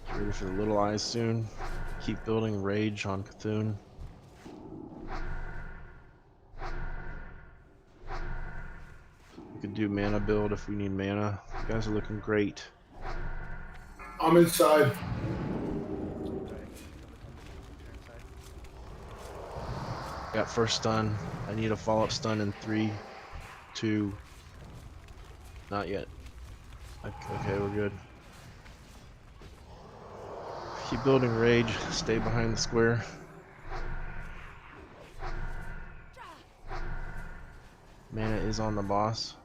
Get ready for the little eyes soon. Keep building rage on Cthulhu. We could do mana build if we need mana. You guys are looking great. I'm inside. Got first stun. I need a follow-up stun in 3, 2. Not yet. Okay, we're good. Keep building rage. Stay behind the square. Mana is on the boss.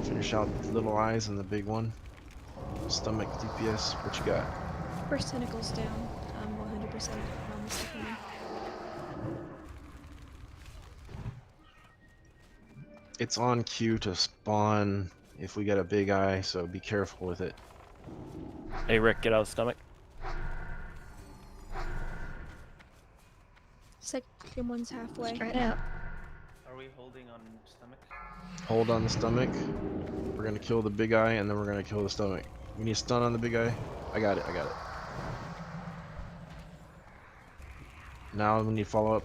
Finish out the little eyes and the big one. Stomach DPS, what you got? First tentacle's down. I'm 100% on the second one. It's on cue to spawn if we get a big eye, so be careful with it. Hey, Rick, get out of the stomach. Second one's halfway. Straight out. Are we holding on stomach? Hold on the stomach. We're gonna kill the big eye and then we're gonna kill the stomach. We need a stun on the big eye. I got it. Now when you follow up,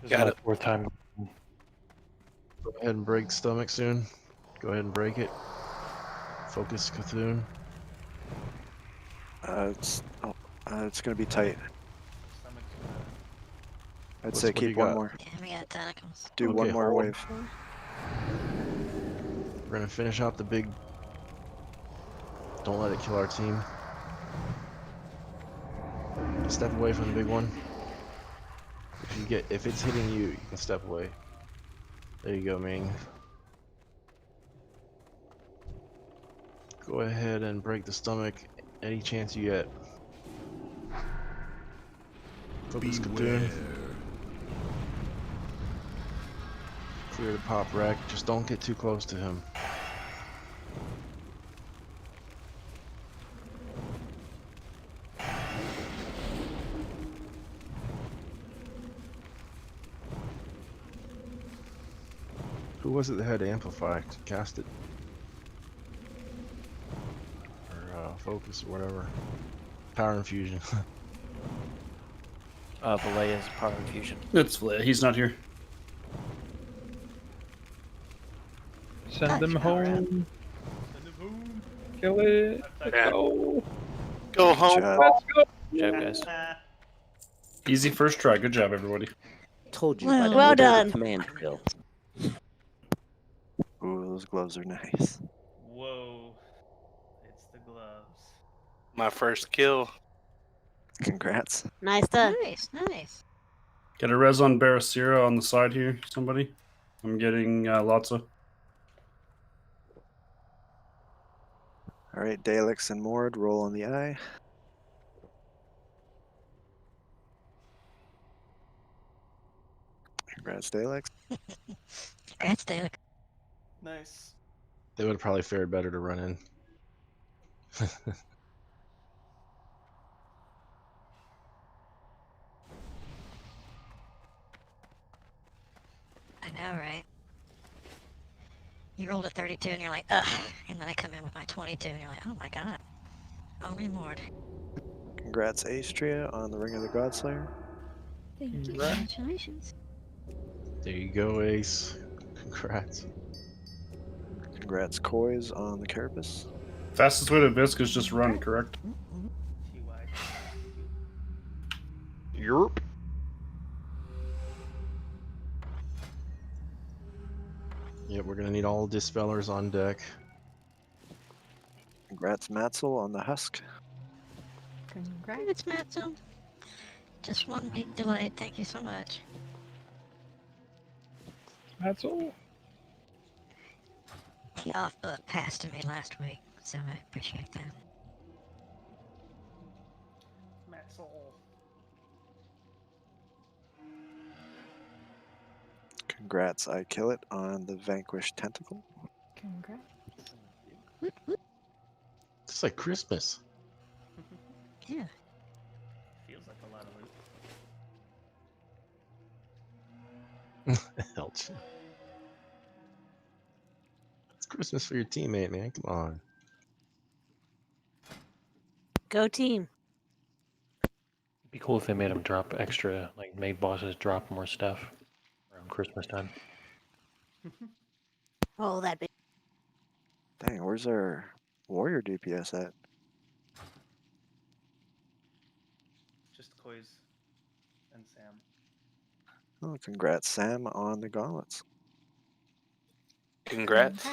This is my fourth time. go ahead and break stomach soon. Go ahead and break it. Focus Cthulhu. It's gonna be tight. Stomach's gonna. I'd What say do you keep one got? more. Yeah, we got tentacles. Do one Okay, more hold. wave. We're gonna finish out the big. Don't let it kill our team. Step away from the big one. If it's hitting you, you can step away. There you go, Ming. Go ahead and break the stomach any chance you get. Focus Cthulhu. Clear the pop wreck. Just don't get too close to him. Who was it that had Amplify? Cast it. Or Focus or whatever. Power Infusion. Valea's Power Infusion. It's Flea. He's not here. Send them home. Kill it. Let's Yeah. go. Go home. Let's go. Good job, guys. Easy first try. Good job, everybody. Told you. Well, by the well middle of the done. Command skill. Ooh, those gloves are nice. Whoa. It's the gloves. My first kill. Congrats. Nice done. Nice, nice. Get a res on Barasira on the side here, somebody. I'm getting lots of. All right, Daleks and Mord, roll on the eye. Congrats, Daleks. Congrats, Dalek. Nice. They would have probably fared better to run in. I know, right? You rolled a 32 and you're like, ugh. And then I come in with my 22 and you're like, oh my god. Only Mord. Congrats, Astria, on the Ring of the Godslayer. Thank you. Congrats. Congratulations. There you go, Ace. Congrats. Congrats, Koiz, on the Carapace. Fastest way to Visk is just run, correct? TY. Yerp. Yeah, we're gonna need all dispellers on deck. Congrats, Matzel, on the Husk. Congrats, Matzo. Just 1 week delayed. Thank you so much. That's all. He passed to me last week, so I appreciate that. Matzel. Congrats, I Kill It, on the Vanquished Tentacle. Congrats. It's like Christmas. Yeah. Feels like a lot of loot. Helch. It's Christmas for your teammate, man. Come on. Go team. It'd be cool if they made them drop extra, like made bosses drop more stuff around Christmas time. Oh, that big. Dang, where's our warrior DPS at? Just Koiz and Sam. Oh, congrats, Sam, on the gauntlets. Congrats.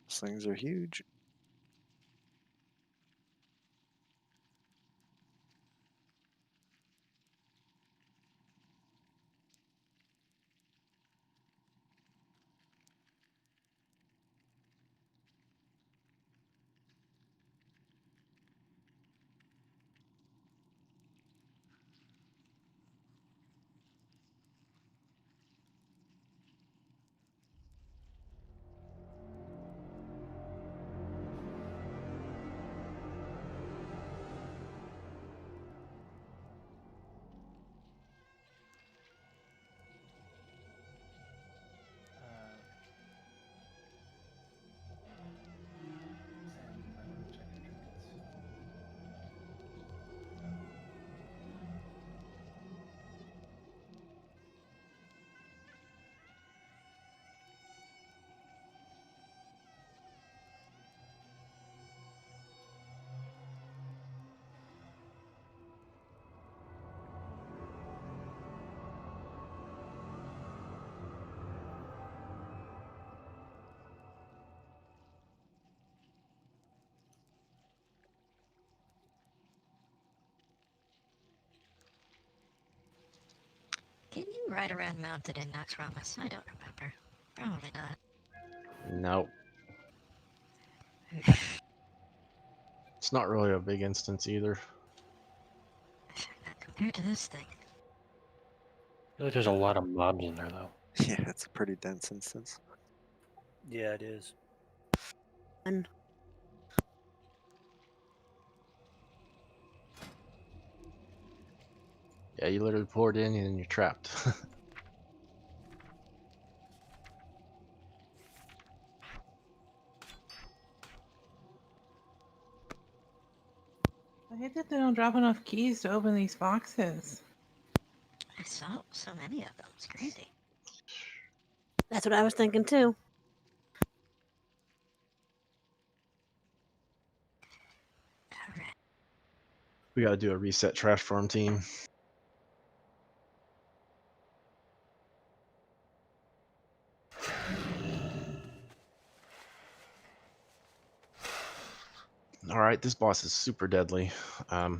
These things are huge. ride around mounted in Nox Ramas? I don't remember. Probably not. Nope. It's not really a big instance either. Compared to this thing. I feel like there's a lot of mobs in there though. Yeah, it's a pretty dense instance. Yeah, it is. And Yeah, you literally pour it in and you're trapped. I hate that they don't drop enough keys to open these boxes. I saw so many of them. It's crazy. that's what I was thinking too. We gotta do a reset trash farm team. Alright, this boss is super deadly. You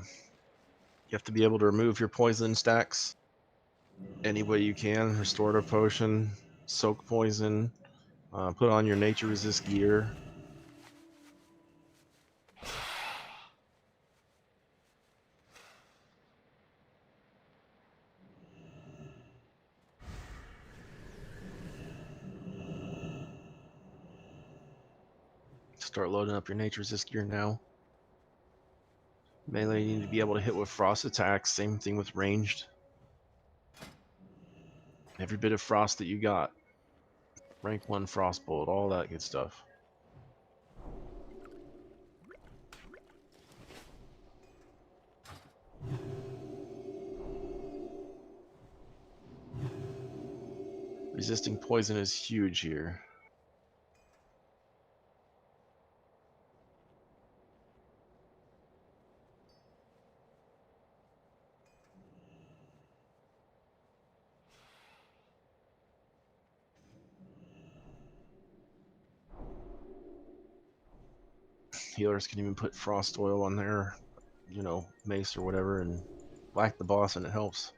have to be able to remove your poison stacks any way you can. Restorative potion, soak poison, put on your nature resist gear. Start loading up your nature resist gear now. Melee, you need to be able to hit with frost attacks. Same thing with ranged. Every bit of frost that you got. Rank 1 frostbolt, all that good stuff. Resisting poison is huge here. Healers can even put frost oil on their, mace or whatever and whack the boss and it helps.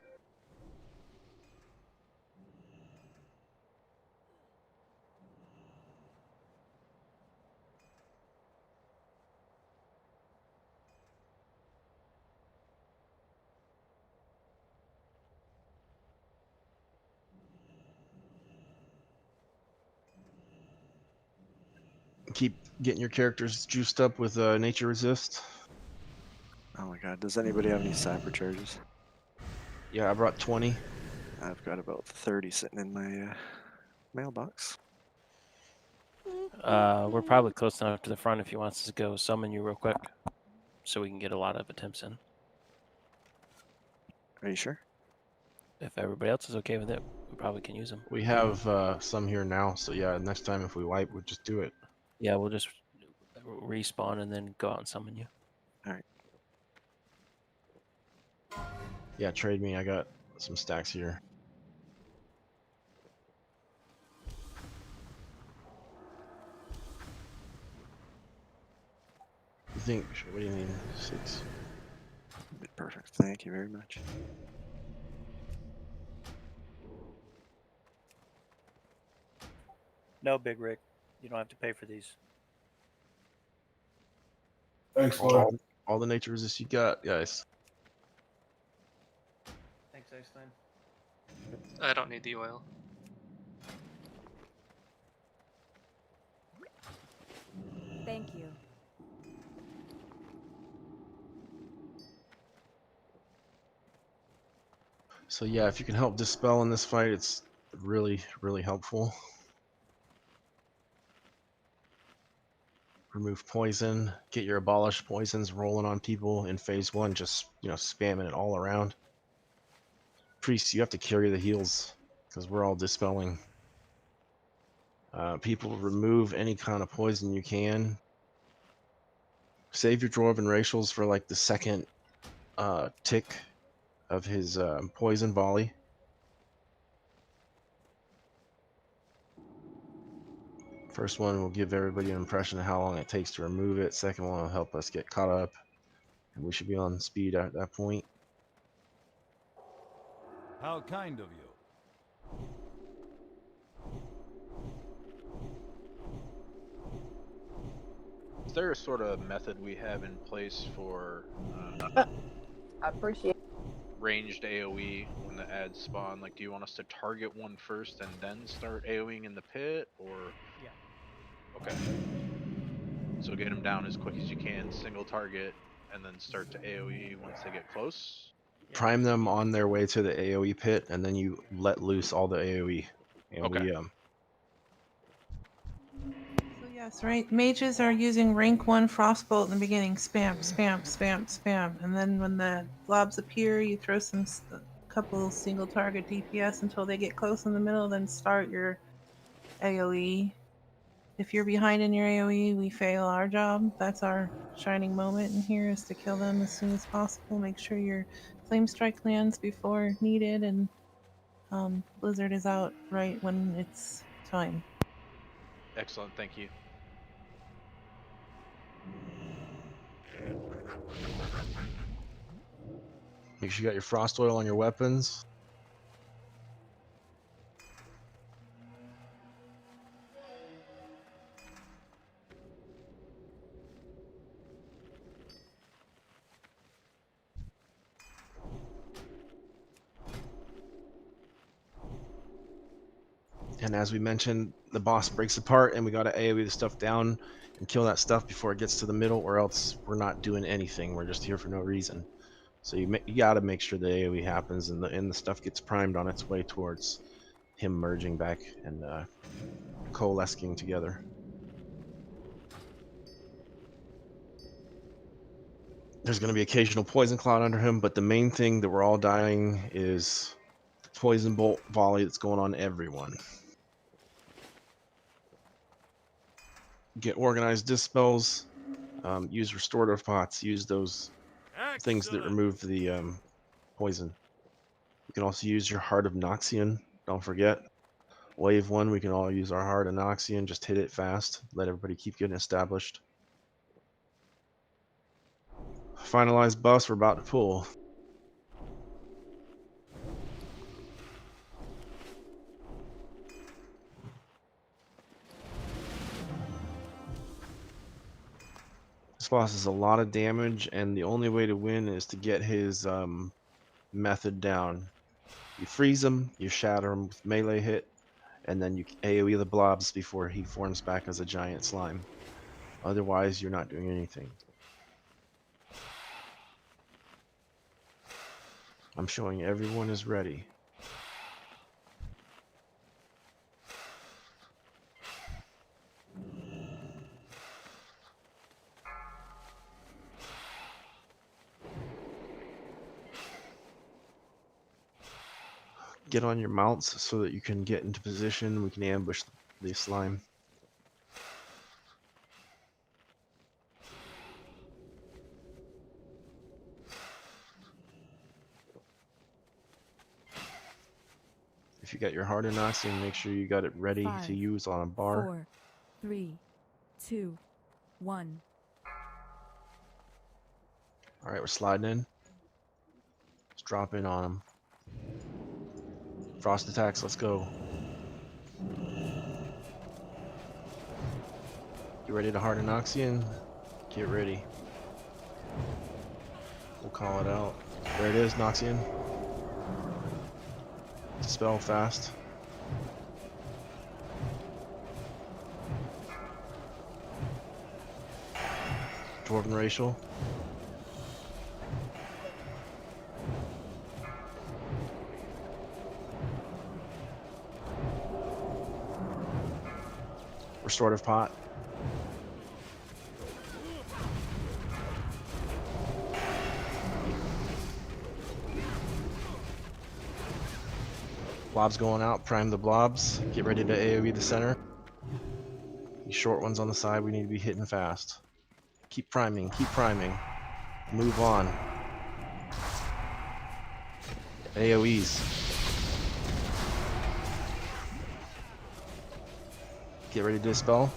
Keep getting your characters juiced up with nature resist. Oh my god, does anybody have any cyber charges? Yeah, I brought 20. I've got about 30 sitting in my mailbox. We're probably close enough to the front if he wants to go summon you real quick, so we can get a lot of attempts in. Are you sure? If everybody else is okay with it, we probably can use them. We have some here now, so yeah, next time if we wipe, we'll just do it. Yeah, we'll just respawn and then go out and summon you. Alright. Yeah, trade me. I got some stacks here. You think, what do you mean? 6? Perfect. Thank you very much. No, Big Rick. You don't have to pay for these. Thanks, Lloyd. All the nature resist you got, guys. Thanks, Iceland. I don't need the oil. Thank you. So yeah, if you can help dispel in this fight, it's really, really helpful. Remove poison, get your abolish poisons rolling on people in phase 1, just, spamming it all around. Priest, you have to carry the heals, because we're all dispelling. People remove any kind of poison you can. Save your Dwarven racials for like the second tick of his poison volley. First one will give everybody an impression of how long it takes to remove it. Second one will help us get caught up. And we should be on speed at that point. How kind of you. there a sort of method we have in place for I appreciate. ranged AoE when the ads spawn? Like, do you want us to target one first and then start AoEing in the pit, or? Yeah. Okay. So get them down as quick as you can, single target, and then start to AoE once they get close. Prime them on their way to the AoE pit, and then you let loose all the AoE. And Okay. So yes, right. Mages are using rank 1 frostbolt in the beginning. Spam, spam, spam, spam, and then when the blobs appear, you throw a couple single target DPS until they get close in the middle. Then start your AOE. If you're behind in your AOE, we fail our job. That's our shining moment in here, is to kill them as soon as possible. Make sure your flame strike lands before needed, and Blizzard is out right when it's time. Excellent, thank you. Make sure you got your frost oil on your weapons. And as we mentioned, the boss breaks apart, and we got to AoE the stuff down and kill that stuff before it gets to the middle, or else we're not doing anything. We're just here for no reason. So you got to make sure the AoE happens and the stuff gets primed on its way towards him merging back and coalescing together. There's going to be occasional poison cloud under him, but the main thing that we're all dying is the poison bolt volley that's going on everyone. Get organized dispels, use restorative pots, use those things that remove the poison. You can also use your Heart of Noxian, don't forget. Wave 1, we can all use our Heart of Noxian, just hit it fast, let everybody keep getting established. Finalized bus, we're about to pull. This boss is a lot of damage, and the only way to win is to get his method down. You freeze him, you shatter him with melee hit, and then you AoE the blobs before he forms back as a giant slime. Otherwise, you're not doing anything. I'm showing everyone is ready. Get on your mounts so that you can get into position. We can ambush the slime. If you got your Heart of Noxian, make sure you got it ready to use on a bar. 4, 3, 2, 1. All right, we're sliding in. Let's drop in on him. Frost attacks, let's go. You ready to Heart of Noxian? Get ready. We'll call it out. There it is, Noxian. Dispel fast. Dwarven Racial. Restorative Pot. Blobs going out, prime the blobs. Get ready to AoE the center. These short ones on the side, we need to be hitting fast. Keep priming, keep priming. Move on. AoEs. Get ready to dispel.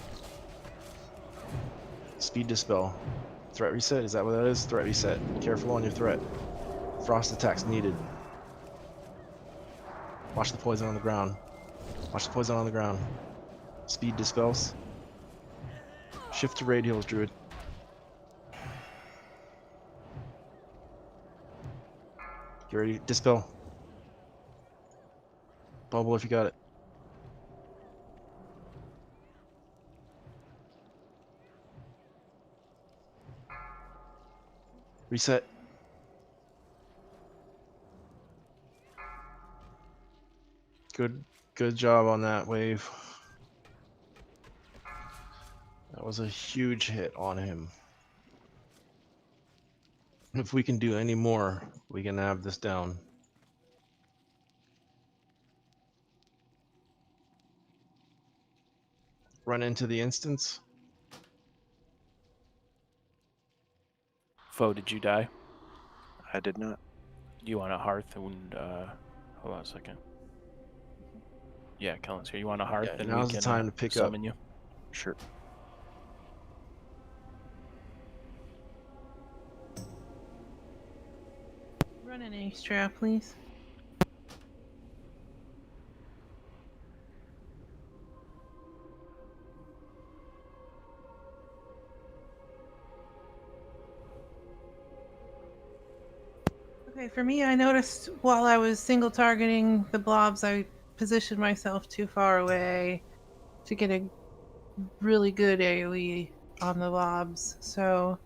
Speed dispel. Threat reset, is that what that is? Threat reset. Careful on your threat. Frost attacks needed. Watch the poison on the ground. Watch the poison on the ground. Speed dispels. Shift to radials, Druid. Get ready. Dispel. Bubble if you got it. Reset. Good job on that wave. That was a huge hit on him. If we can do any more, we can have this down. Run into the instance. Foe, did you die? I did not. You want a hearth and hold on a second. Yeah, Kellen's here. You want a hearth Yeah, and now's we the can time to pick up. summon you? Sure. Run an ace trap, please. Okay, for me, I noticed while I was single targeting the blobs, I positioned myself too far away to get a really good AoE on the blobs. So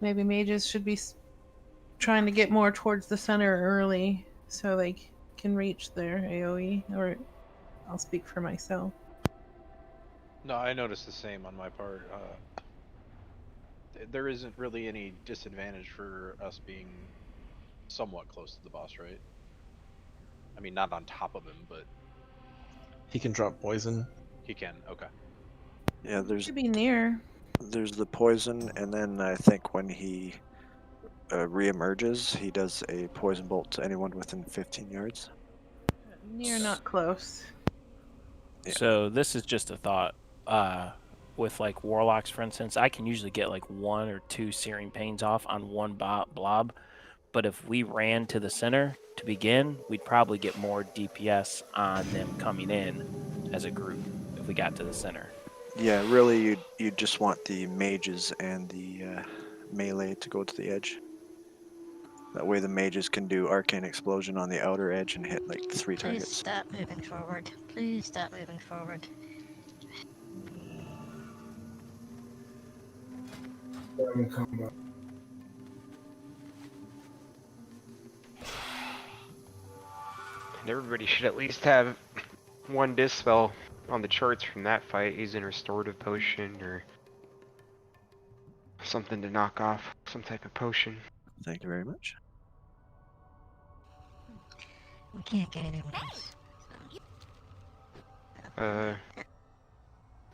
maybe mages should be trying to get more towards the center early so they can reach their AoE, or I'll speak for myself. No, I noticed the same on my part. There isn't really any disadvantage for us being somewhat close to the boss, right? I mean, not on top of him, but He can drop poison. he can. Okay. Yeah, Should be near. there's the poison, and then I think when he reemerges, he does a poison bolt to anyone within 15 yards. Near, not close. So this is just a thought. With like warlocks, for instance, I can usually get like 1 or 2 searing pains off on one blob. But if we ran to the center to begin, we'd probably get more DPS on them coming in as a group if we got to the center. Yeah, really, you'd just want the mages and the melee to go to the edge. That way the mages can do Arcane Explosion on the outer edge and hit like 3 Please targets. stop moving forward. Please stop moving forward. And everybody should at least have 1 dispel on the charts from that fight. Using restorative potion or something to knock off some type of potion. Thank you very much. We can't get anyone else.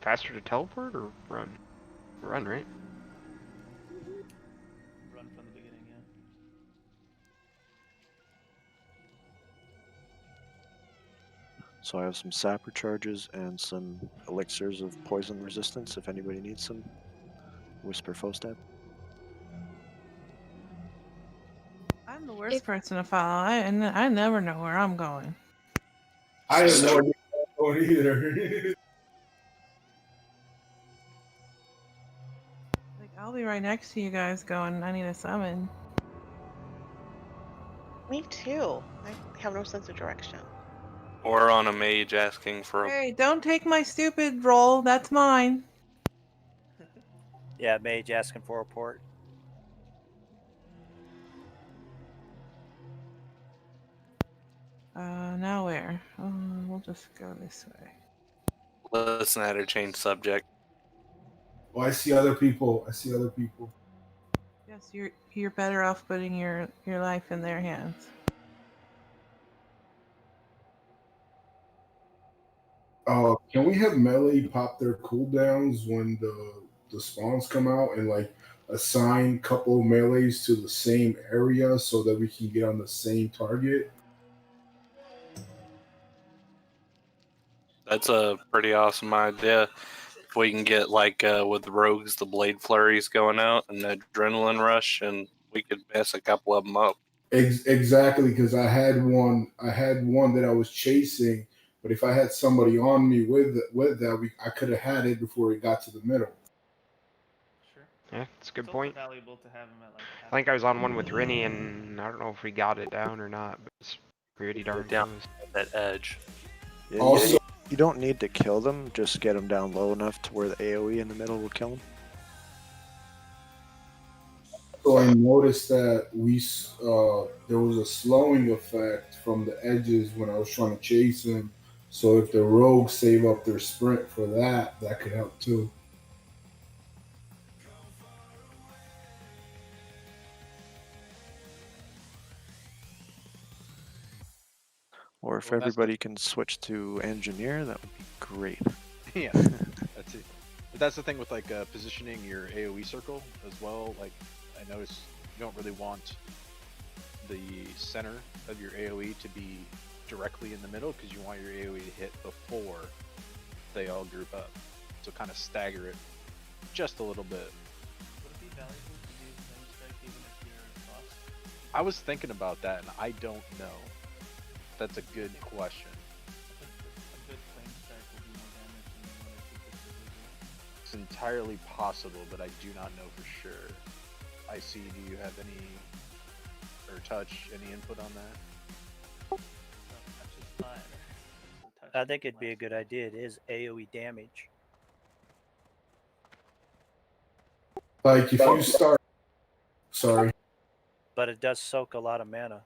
Faster to teleport or run? Run, right? Run from the beginning, yeah. So I have some sapper charges and some elixirs of poison resistance if anybody needs some. Whisper foe stab. I'm the worst person to follow. I never know where I'm going. I have no idea where I'm going either. Like, I'll be right next to you guys going, I need a summon. Me too. I have no sense of direction. Or on a mage asking for a. Hey, don't take my stupid roll. That's mine. Yeah, mage asking for a port. Now where? We'll just go this way. Listen, I had to change subject. Oh, I see other people. Yes, you're better off putting your life in their hands. Can we have melee pop their cooldowns when the spawns come out and like assign couple melees to the same area so that we can get on the same target? That's a pretty awesome idea. If we can get like with the rogues, the blade flurries going out and the adrenaline rush, and we could mess a couple of them up. Exactly, because I had one that I was chasing, but if I had somebody on me with that, I could have had it before it got to the middle. Yeah, it's a good It's point. also valuable to have him at like. I think I was on one with Rennie, and I don't know if we got it down or not, but it's pretty darn down close. that edge. Yeah, Also- you don't need to kill them. Just get them down low enough to where the AOE in the middle will kill them. So I noticed that there was a slowing effect from the edges when I was trying to chase him. So if the rogues save up their sprint for that, that could help too. Or if Well, that's everybody can switch to engineer, that would be great. Yeah, that's it. But that's the thing with like positioning your AOE circle as well. Like I noticed you don't really want the center of your AOE to be directly in the middle because you want your AOE to hit before they all group up. So kind of stagger it just a little bit. Would it be valuable to use flame strike even if you're lost? I was thinking about that and I don't know. That's a good question. I think a good flame strike will do more damage than one or two pieces of blizzard. It's entirely possible, but I do not know for sure. I see. Do you have any, or touch, any input on that? Touch is fire. So touch I think it'd be a good idea. It is AoE damage. Like if you start, sorry, But it does soak a lot of mana.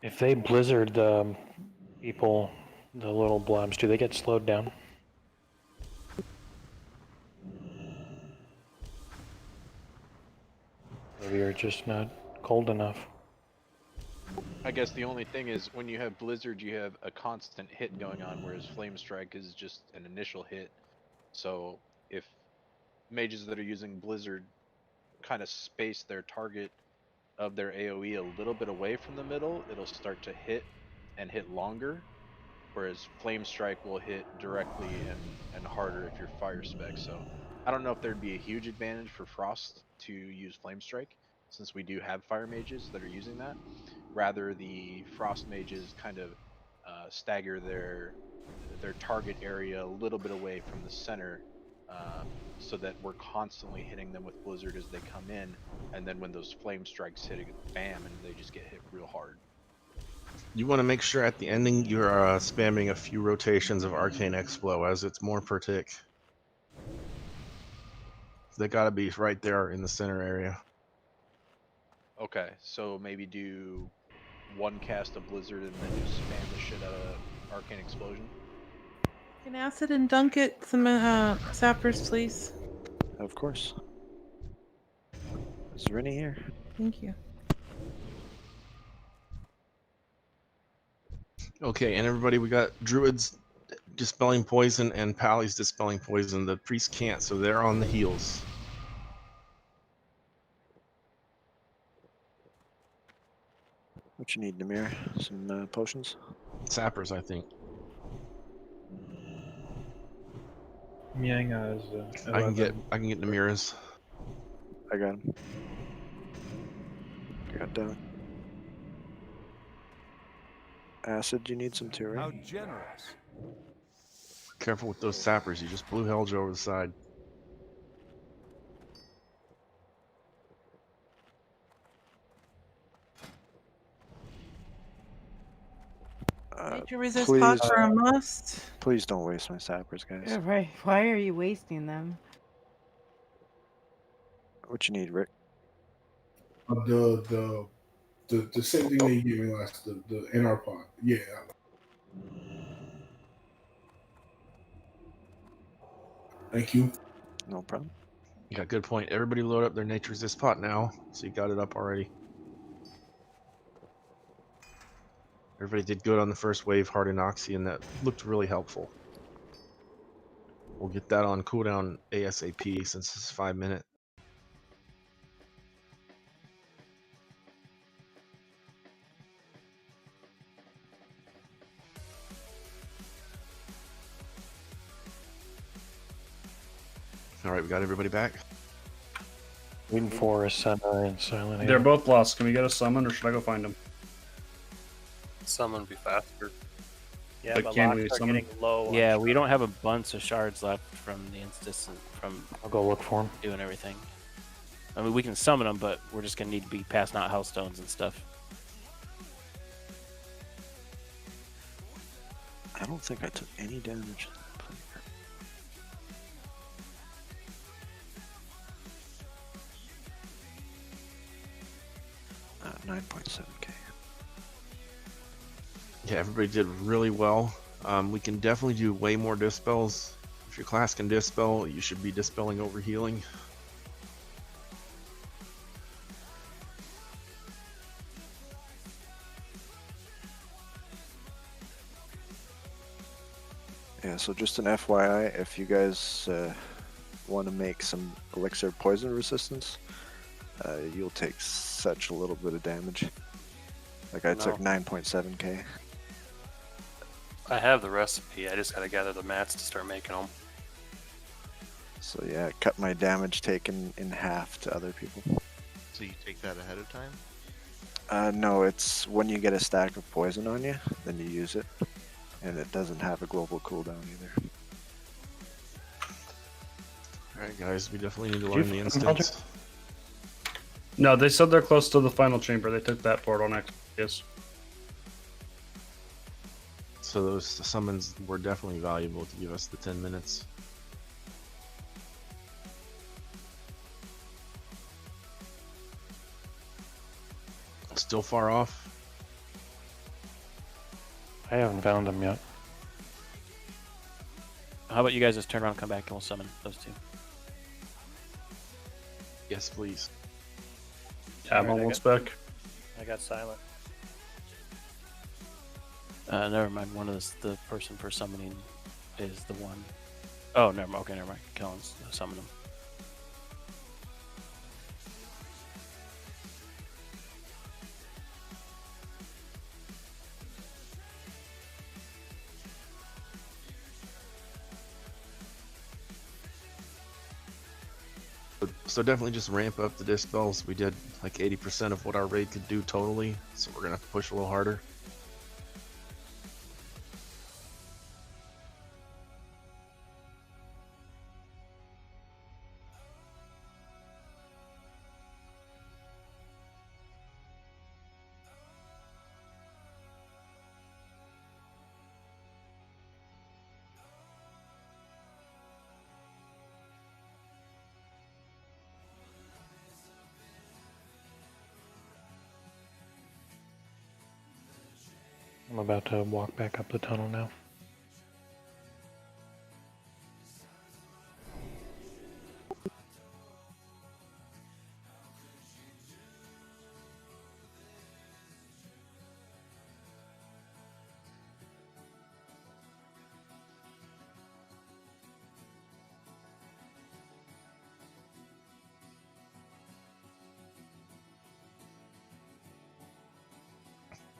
If they blizzard the people, the little blobs, do they get slowed down? Maybe you're just not cold enough. I guess the only thing is when you have Blizzard, you have a constant hit going on, whereas Flame Strike is just an initial hit. So if mages that are using Blizzard kind of space their target of their AoE a little bit away from the middle, it'll start to hit and hit longer. Whereas Flame Strike will hit directly and harder if you're Fire Spec. So I don't know if there'd be a huge advantage for Frost to use Flame Strike, since we do have Fire Mages that are using that. Rather, the Frost Mages kind of stagger their target area a little bit away from the center, so that we're constantly hitting them with Blizzard as they come in, and then when those Flame Strikes hit, bam, and they just get hit real hard. You want to make sure at the ending you're spamming a few rotations of Arcane Explo, as it's more per tick. They gotta be right there in the center area. Okay, so maybe do one cast of Blizzard and then just spam the shit out of Arcane Explosion. Can acid and dunk it some sappers, please. Of course. Is Rennie here? Thank you. Okay, and everybody, we got Druids dispelling poison and Pally's dispelling poison. The priests can't, so they're on the heels. What you need, Namir? Some potions? Sappers, I think. Miang has I can 11. get Namira's. I got him. Got down. Acid, you need some too, right? How generous. Careful with those sappers. You just blew Helge over the side. Nature resist pots are a must. Please don't waste my sappers, guys. Yeah, right. Why are you wasting them? What you need, Rick? the same thing they gave me last, the NR pod. Yeah. Thank you. No problem. You got a good point. Everybody load up their Nature Resist pot now, so you got it up already. Everybody did good on the first wave, Hard and Oxy, and that looked really helpful. We'll get that on cooldown ASAP since it's 5 minutes. All right, we got everybody back. Waiting for a Senna and Silent They're Hill. both lost. Can we get a summon, or should I go find them? Summon would be faster. Yeah, But but can locks we are summon? getting low. on Yeah, we don't shards. have a bunch of shards left from the instance from I'll go look for him. doing everything. I mean, we can summon them, but we're just gonna need to be passing out hellstones and stuff. I don't think I took any damage. 9.7k. Yeah, everybody did really well. We can definitely do way more dispels. If your class can dispel, you should be dispelling over healing. Yeah, so just an FYI, if you guys want to make some elixir poison resistance, you'll take such a little bit of damage. Like I took 9.7k. I have the recipe. I just gotta gather the mats to start making them. So yeah, it cut my damage taken in half to other people. So you take that ahead of time? No, it's when you get a stack of poison on you, then you use it. And it doesn't have a global cooldown either. Alright guys, we definitely need to Did learn you the find Baldur? instance. No, they said they're close to the final chamber. They took that portal next. Yes. So those summons were definitely valuable to give us the 10 minutes. Still far off? I haven't found him yet. How about you guys just turn around, and come back, and we'll summon those two. Yes, please. Yeah, I'm almost back. I got silent. Never mind. One of the person for summoning is the one. Oh, never mind. Okay, never mind. Kellen's summon him. So definitely just ramp up the dispels. We did like 80% of what our raid could do totally, so we're gonna have to push a little harder. I'm about to walk back up the tunnel now.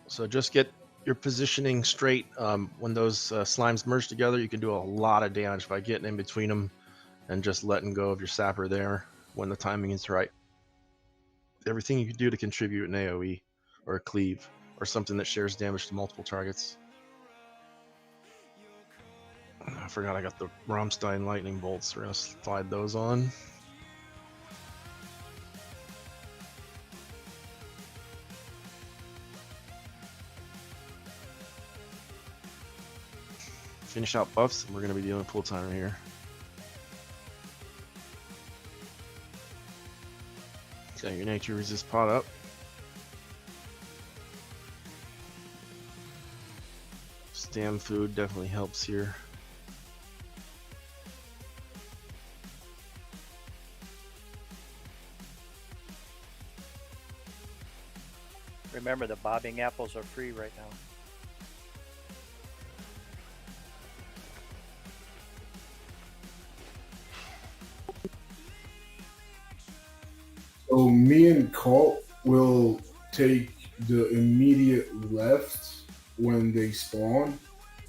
So just get your positioning straight. When those slimes merge together, you can do a lot of damage by getting in between them and just letting go of your sapper there when the timing is right. Everything you can do to contribute an AoE or a cleave or something that shares damage to multiple targets. I forgot I got the Rammstein lightning bolts. We're gonna slide those on. Finish out buffs, and we're gonna be dealing with pull timer here. Okay, your nature resist pot up. Stam food definitely helps here. Remember, the bobbing apples are free right now. So me and Colt will take the immediate left when they spawn.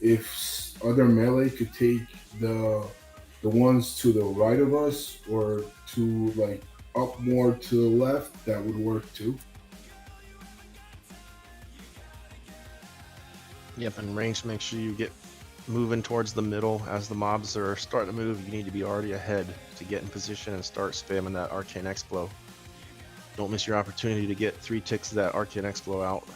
If other melee could take the ones to the right of us or to like up more to the left, that would work too. Yep, and range, make sure you get moving towards the middle. As the mobs are starting to move, you need to be already ahead to get in position and start spamming that Arcane Explo. Don't miss your opportunity to get 3 ticks of that Arcane Explo out.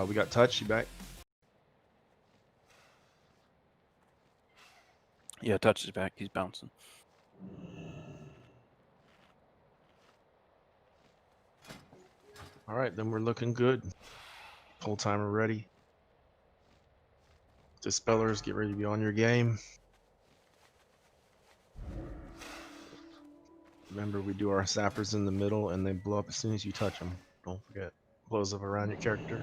We got Touch, you back? Yeah, Touch is back. He's bouncing. All right, then we're looking good. Full timer ready. Dispellers, get ready to be on your game. Remember, we do our sappers in the middle and they blow up as soon as you touch them. Don't forget. Blows up around your character.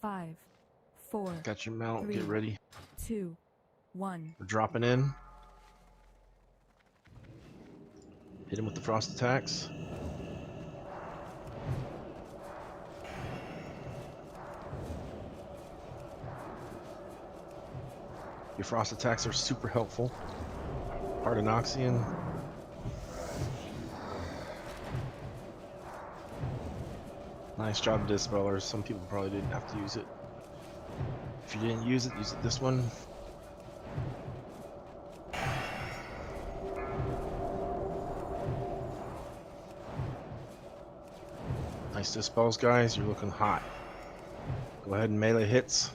Five, four. Got your mount, three, get ready. 2, 1. We're dropping in. Hit him with the frost attacks. Your frost attacks are super helpful. Artanoxian. Nice job, Dispellers. Some people probably didn't have to use it. If you didn't use it this one. Nice Dispels, guys. You're looking hot. Go ahead and melee hits.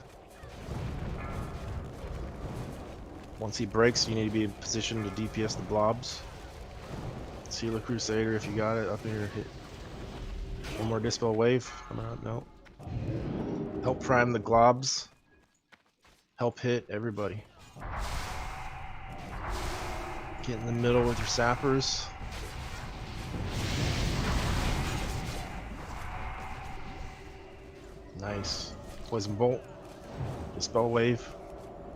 Once he breaks, you need to be in position to DPS the blobs. Sealer Crusader, if you got it, up here, hit. One more Dispel wave. Coming out, no. Help prime the globs. Help hit everybody. Get in the middle with your sappers. Nice. Poison Bolt. Dispel Wave.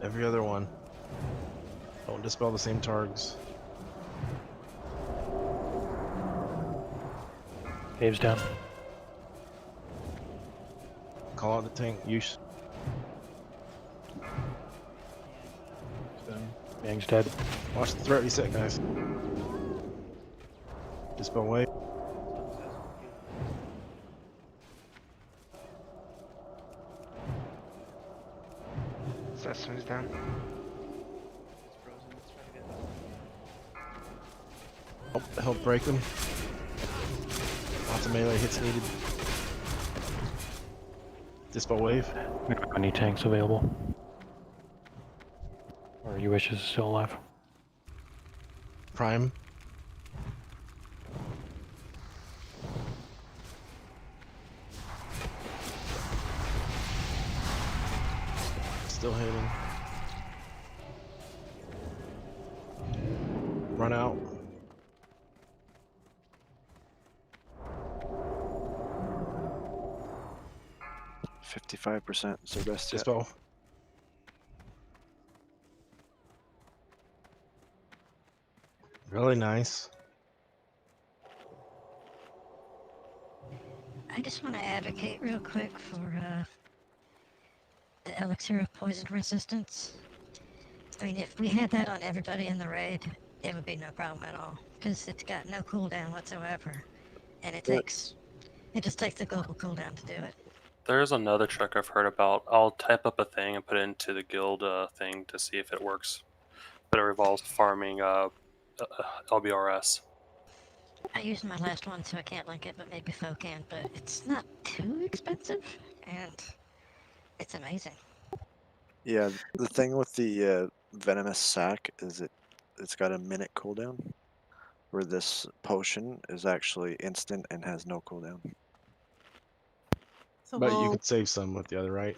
Every other one. Don't dispel the same targs. Wave's down. Call out the tank. Use. Bang's dead. Watch the threat reset, guys. Dispel Wave. Session's down. Help break them. Lots of melee hits needed. Dispel Wave. We don't have any tanks available. Or you wish is still alive. Prime. Still hitting. Run out. %55% is the best yet. Dispel. Really nice. I just want to advocate real quick for the elixir of poison resistance. I mean, if we had that on everybody in the raid, it would be no problem at all, because it's got no cooldown whatsoever, and it just takes the global cooldown to do it. There's another trick I've heard about. I'll type up a thing and put it into the guild thing to see if it works. But it revolves farming LBRS. I used my last one, so I can't link it, but maybe Fo can. But it's not too expensive, and it's amazing. Yeah, the thing with the venomous sac is it's got a minute cooldown, where this potion is actually instant and has no cooldown. So But you we'll could save some with the other, right?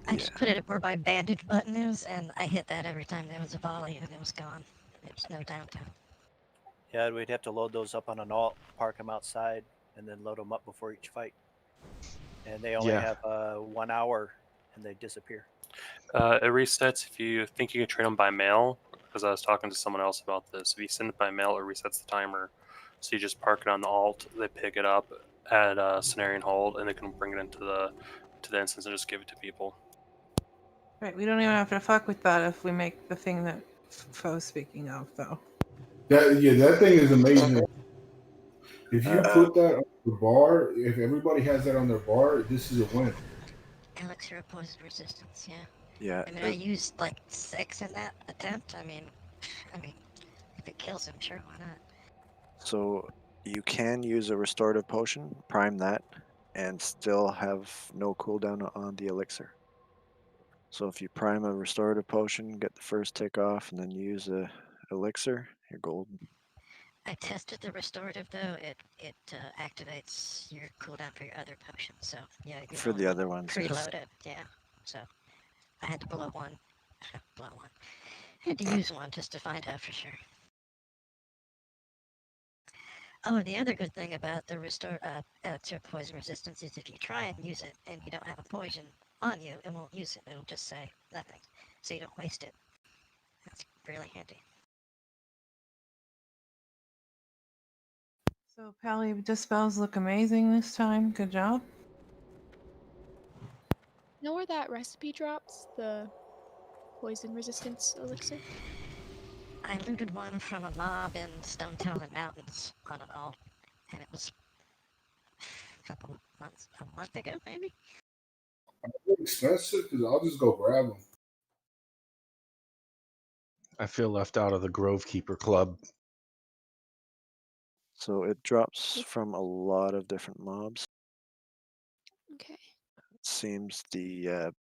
I just put it where my bandage button is, and I hit that every time there was a volley, and it was gone. There was no downtime. Yeah, we'd have to load those up on an alt, park them outside, and then load them up before each fight. And they only have 1 hour, and they disappear. It resets if you think you can trade them by mail, because I was talking to someone else about this. If you send it by mail, it resets the timer So you just park it on the alt, they pick it up at Scenario and Hold, and they can bring it into the instance and just give it to people. Right, we don't even have to fuck with that if we make the thing that Foe's speaking of, though. That thing is amazing. If you put that on the bar, if everybody has that on their bar, this is a win. Elixir of poison resistance, yeah. Yeah. I mean, I used like 6 in that attempt. I mean, if it kills him, sure, why not? So you can use a restorative potion, prime that, and still have no cooldown on the elixir. So if you prime a restorative potion, get the first tick off, and then use a elixir, you're golden. I tested the restorative though. It activates your cooldown for your other potions. So yeah, your For old the one other ones, yes. preloaded. Yeah. So I had to blow one. blow one. I had to use one just to find out for sure. Oh, the other good thing about the elixir poison resistance is if you try and use it and you don't have a poison on you, it won't use it. It'll just say nothing, so you don't waste it. That's really handy. So, Pally, dispels look amazing this time. Good job. Know where that recipe drops? The poison resistance elixir? I looted one from a mob in Stone Talent Mountains on an alt, and it was a month ago, maybe? Are they expensive? Because I'll just go grab them. I feel left out of the Grove Keeper Club. So it drops from a lot of different mobs. Okay. It seems the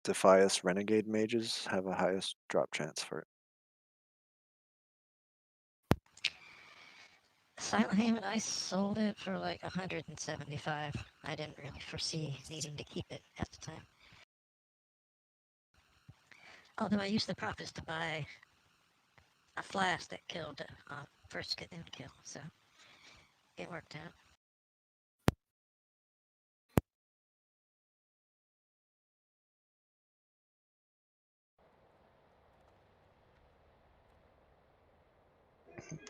Defias Renegade mages have a highest drop chance for it. Silent Haven, I sold it for like 175. I didn't really foresee needing to keep it at the time. Although I used the profits to buy a flask that killed first get in kill, so it worked out.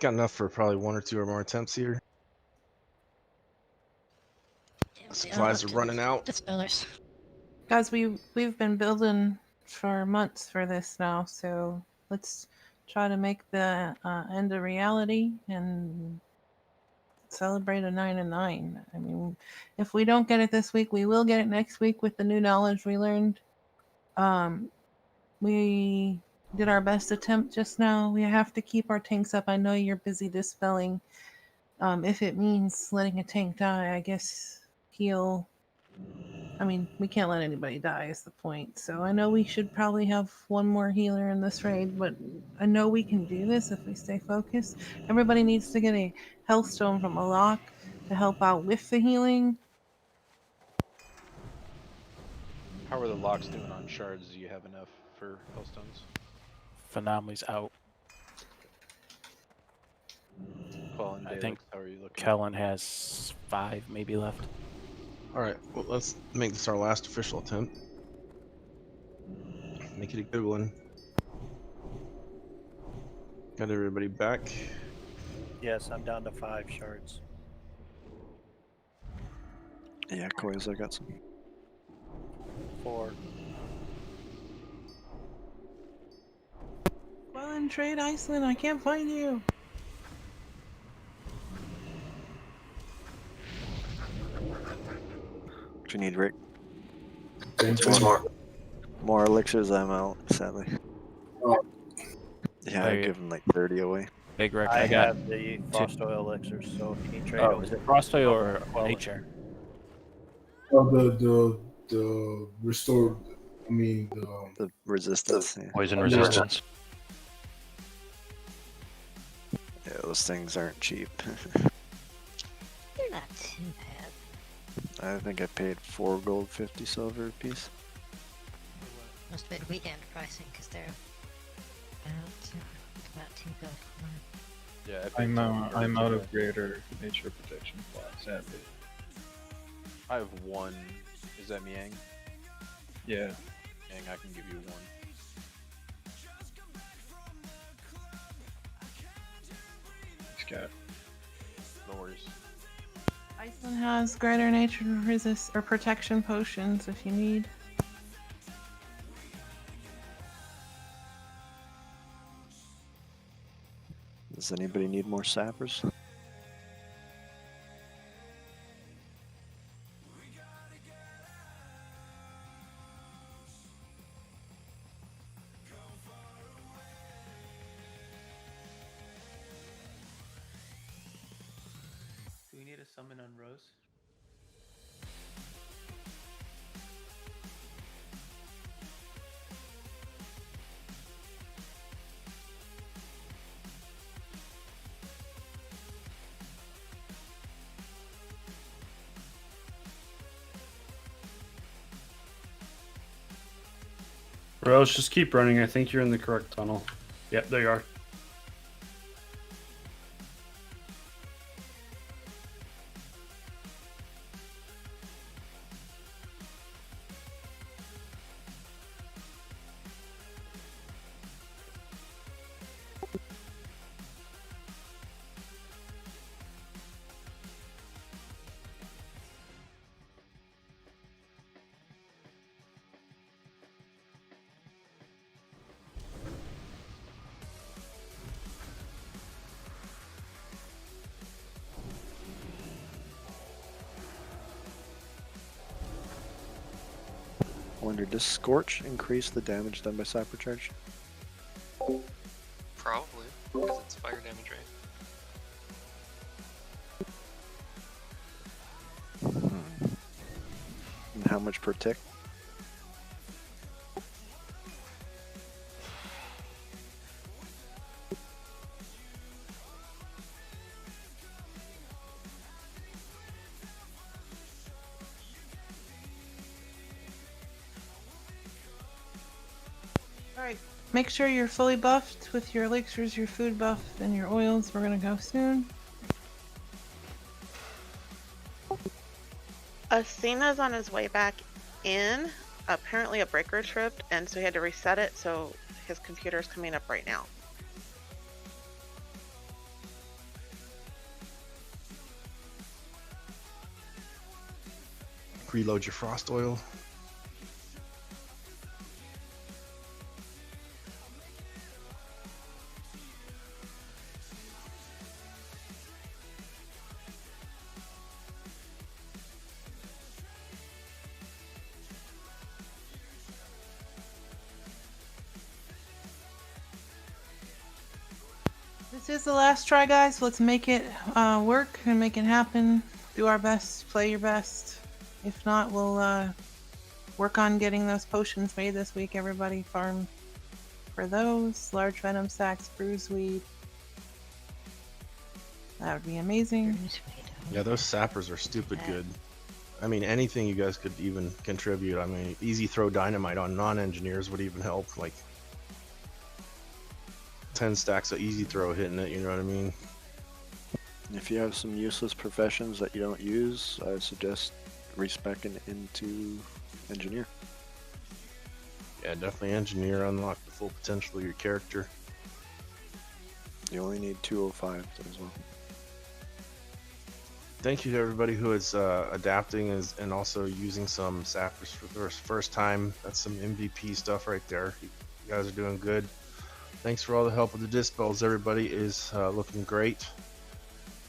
Got enough for probably 1 or 2 or more attempts here. Supplies are running out. Dispellers. Guys, we've been building for months for this now, so let's try to make the end a reality and celebrate a 9 and 9. I mean, if we don't get it this week, we will get it next week with the new knowledge we learned. We did our best attempt just now. We have to keep our tanks up. I know you're busy dispelling. If it means letting a tank die, I guess heal. I mean, we can't let anybody die is the point. So I know we should probably have one more healer in this raid, but I know we can do this if we stay focused. Everybody needs to get a health stone from a lock to help out with the healing. How are the locks doing on shards? Do you have enough for Hellstones? Phenomenal's out. Paul and I think Dalix, how are you looking? Kellen has 5 maybe left. All right, well, let's make this our last official attempt. Make it a good one. Got everybody back. Yes, I'm down to 5 shards. Yeah, coils, I got some. 4. Well, in trade Iceland, I can't find you. What do you need, Rick? Thanks, Mark. More elixirs, I'm out, sadly. Yeah, I Hey. give them like 30 away. Big Rick, I I got have the frost oil elixirs, so if you need trade, Oh, is it frost oil or well, nature? Oh, the restored. I mean the resistance. Yeah. Poison resistance. Yeah, those things aren't cheap. They're not too bad. I think I paid 4 gold, 50 silver a piece. Must have been weekend pricing because they're about 2 gold. Yeah, I'm out of greater nature protection class, sadly. I have 1. Is that Miang? Yeah. Miang, I can give you 1. It's got. Iceland has greater nature resist or protection potions if you need. Does anybody need more sappers? Do we need a summon on Rose? Rose, just keep running. I think you're in the correct tunnel. Yep, there you are. I wonder, does Scorch increase the damage done by Cybercharge? Probably, because it's fire damage, right? And how much per tick? Alright, make sure you're fully buffed with your elixirs, your food buff, and your oils. We're gonna go soon. Athena's on his way back in. Apparently a breaker tripped, and so he had to reset it, so his computer's coming up right now. Reload your frost oil. This is the last try, guys. Let's make it work and make it happen. Do our best, play your best. If not, we'll work on getting those potions made this week. Everybody farm for those. Large venom sacks, bruiseweed. That would be amazing. Yeah, those sappers are stupid good. I mean, anything you guys could even contribute. I mean, easy throw dynamite on non-engineers would even help. Like 10 stacks of easy throw hitting it, you know what I mean? If you have some useless professions that you don't use, I suggest respecing into engineer. Yeah, definitely engineer, unlock the full potential of your character. You only need 205 as well. Thank you to everybody who is adapting and also using some sappers for the first time. That's some MVP stuff right there. You guys are doing good. Thanks for all the help with the dispels. Everybody is looking great.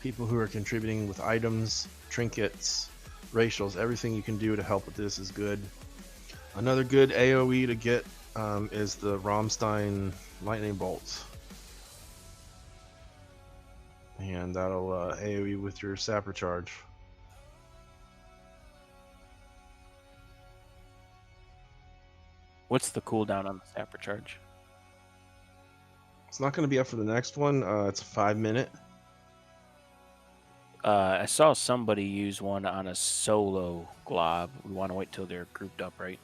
People who are contributing with items, trinkets, racials, everything you can do to help with this is good. Another good AoE to get is the Rammstein lightning bolts. And that'll AoE with your sapper charge. What's the cooldown on the sapper charge? It's not going to be up for the next one. It's a 5-minute. I saw somebody use one on a solo glob. We want to wait till they're grouped up, right?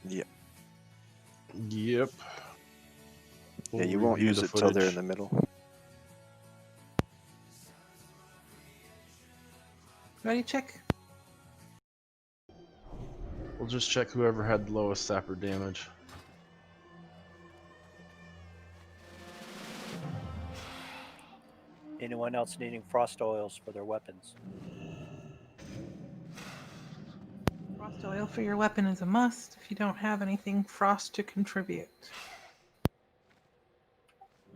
Yep. Yep. Yeah, you won't use it till they're in the middle. Ready, check. We'll just check whoever had the lowest sapper damage. Anyone else needing frost oils for their weapons? Frost oil for your weapon is a must if you don't have anything frost to contribute.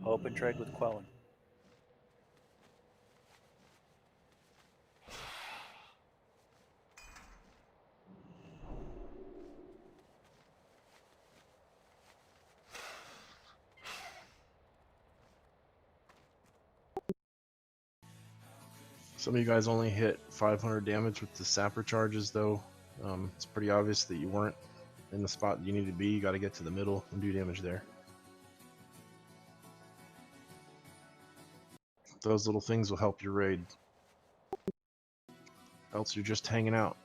Hope and trade with Quellen. Some of you guys only hit 500 damage with the sapper charges, though. It's pretty obvious that you weren't in the spot you need to be. You got to get to the middle and do damage there. Those little things will help your raid. Else you're just hanging out.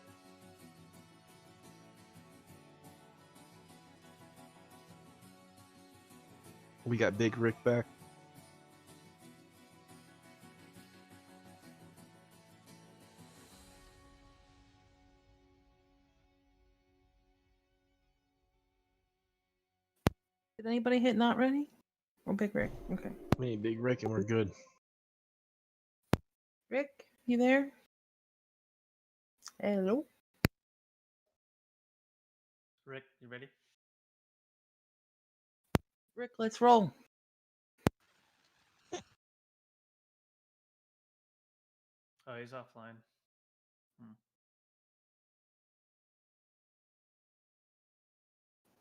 We got Big Rick back. Did anybody hit not ready? Or Big Rick? Okay. Me, Big Rick, and we're good. Rick, you there? Hello? Rick, you ready? Rick, let's roll. Oh, he's offline.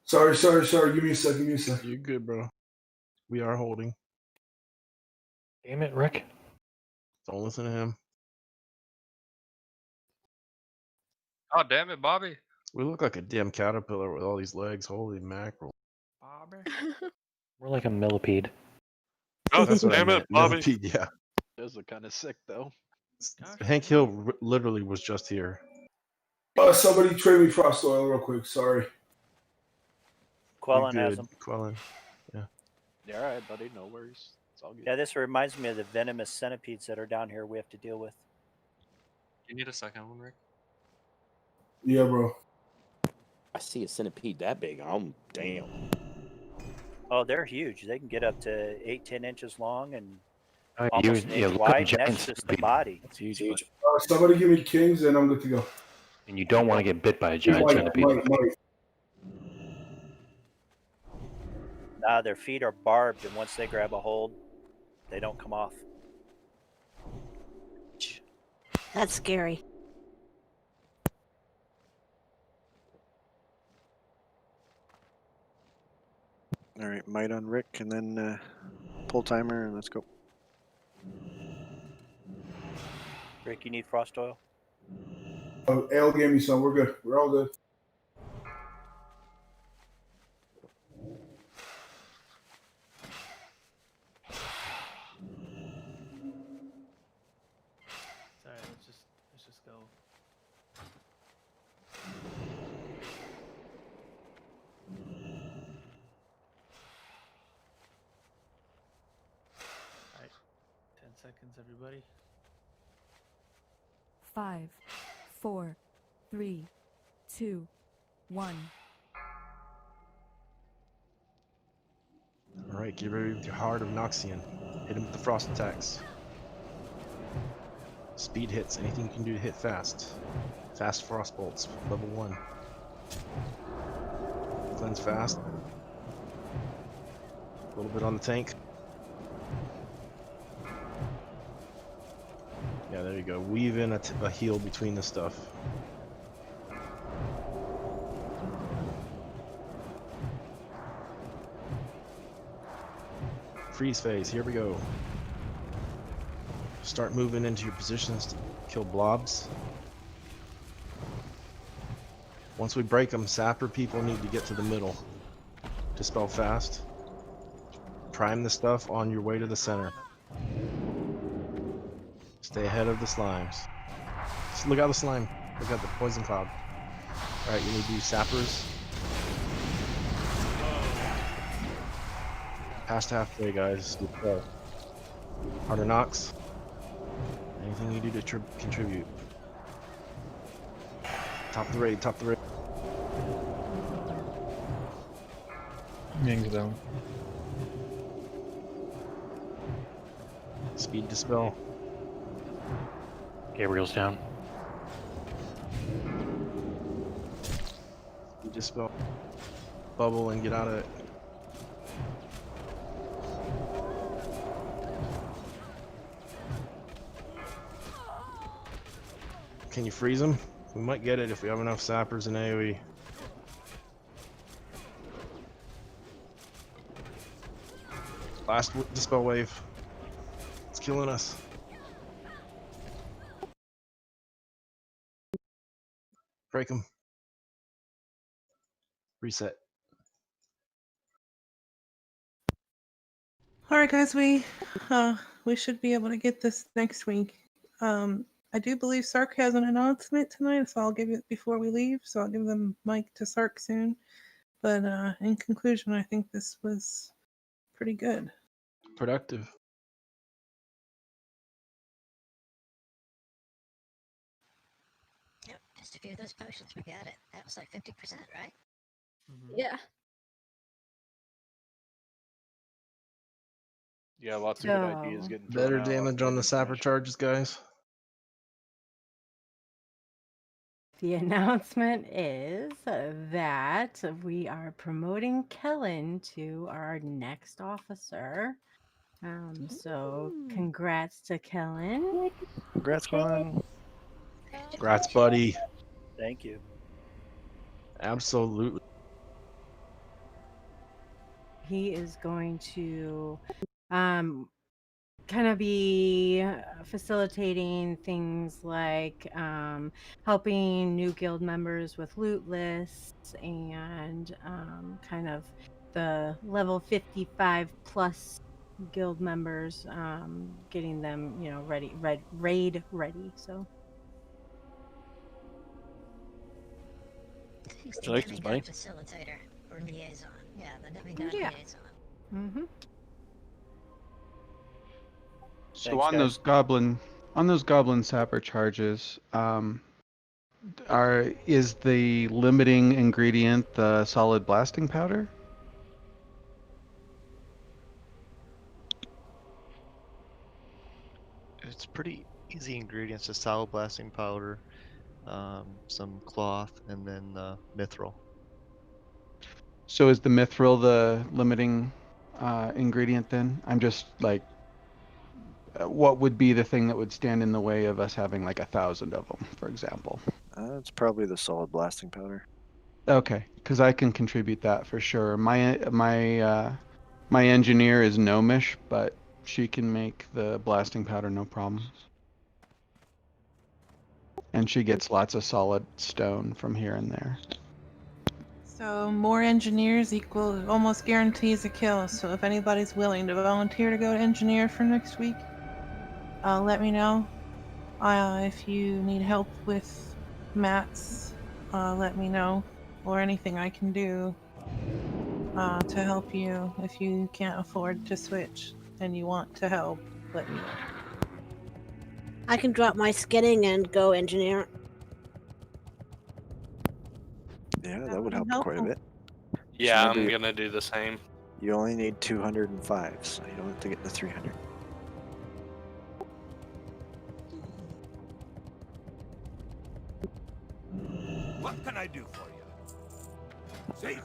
Sorry. Give me a sec. You're good, bro. We are holding. Damn it, Rick. Don't listen to him. Oh, damn it, Bobby. We look like a damn caterpillar with all these legs. Holy mackerel. Bobby. We're like a millipede. Oh, That's what I damn it, meant. Bobby. Millipede, yeah. Those look kind of sick, though. Hank Hill literally was just here. Somebody trade me frost oil real quick. Sorry. Quellen has them. Quellen. Yeah. Yeah, all right, buddy. No worries. It's all good. Yeah, this reminds me of the venomous centipedes that are down here we have to deal with. You need a second one, Rick? Yeah, bro. I see a centipede that big. I'm damn. Oh, they're huge. They can get up to 8-10 inches long and Oh, almost an inch look at wide. giant And that's just the centipede. body. That's huge. Somebody give me kings and I'm good to go. And you don't want to get bit by a giant Mike. centipede. Nah, their feet are barbed, and once they grab a hold, they don't come off. That's scary. All right, might on Rick, and then pull timer, and let's go. Rick, you need frost oil? Al gave me some. We're good. We're all good. Sorry, let's just go. Alright. 10 seconds, everybody. 5, 4, 3, 2, 1. Alright, get ready with your Heart of Noxian. Hit him with the frost attacks. Speed hits, anything you can do to hit fast. Fast frost bolts, level 1. Cleanse fast. A little bit on the tank. Yeah, there you go. Weave in a heal between the stuff. Freeze phase, here we go. Start moving into your positions to kill blobs. Once we break them, sapper people need to get to the middle. Dispel fast. Prime the stuff on your way to the center. Stay ahead of the slimes. Just look out the slime. Look at the poison cloud. Alright, you need to do sappers. Past halfway, guys. Harder knocks. Anything you do to contribute. Top of the raid, top of the raid. Yang's down. Speed dispel. Gabriel's down. dispel bubble and get out of it. Can you freeze them? We might get it if we have enough sappers and AoE. Last dispel wave. It's killing us. Break them. Reset. All right, guys, we should be able to get this next week. I do believe Sark has an announcement tonight, so I'll give it before we leave. So I'll give the mic to Sark soon. But in conclusion, I think this was pretty good. Productive. Yep, just a few of those potions, we got it. That was like 50%, right? Yeah. Yeah, lots of good ideas getting thrown Better out. damage on the sapper charges, guys. The announcement is that we are promoting Kellen to our next officer. So congrats to Kellen. Congrats, Kellen. Congrats, buddy. Thank you. Absolutely. He is going to kind of be facilitating things like helping new guild members with loot lists and kind of the level 55 plus guild members, getting them, you know, raid ready. So He's the Congratulations, buddy. demigod facilitator or liaison. Yeah, the demigod Yeah. liaison. Mm-hmm. So Thanks, on guys. those goblin sapper charges, is the limiting ingredient the solid blasting powder? It's pretty easy ingredients: just solid blasting powder, some cloth, and then mithril. So is the mithril the limiting ingredient then? I'm just like, what would be the thing that would stand in the way of us having like 1,000 of them, for example? It's probably the solid blasting powder. Okay, because I can contribute that for sure. My engineer is gnomish, but she can make the blasting powder no problem. And she gets lots of solid stone from here and there. So more engineers equal almost guarantees a kill. So if anybody's willing to volunteer to go to engineer for next week, let me know. If you need help with mats, let me know, or anything I can do to help you. If you can't afford to switch and you want to help, let me know. I can drop my skinning and go engineer. Yeah, that would help quite a bit. Yeah, Remember, I'm gonna do the same. You only need 205, so you don't have to get to 300. What can I do for you? Safe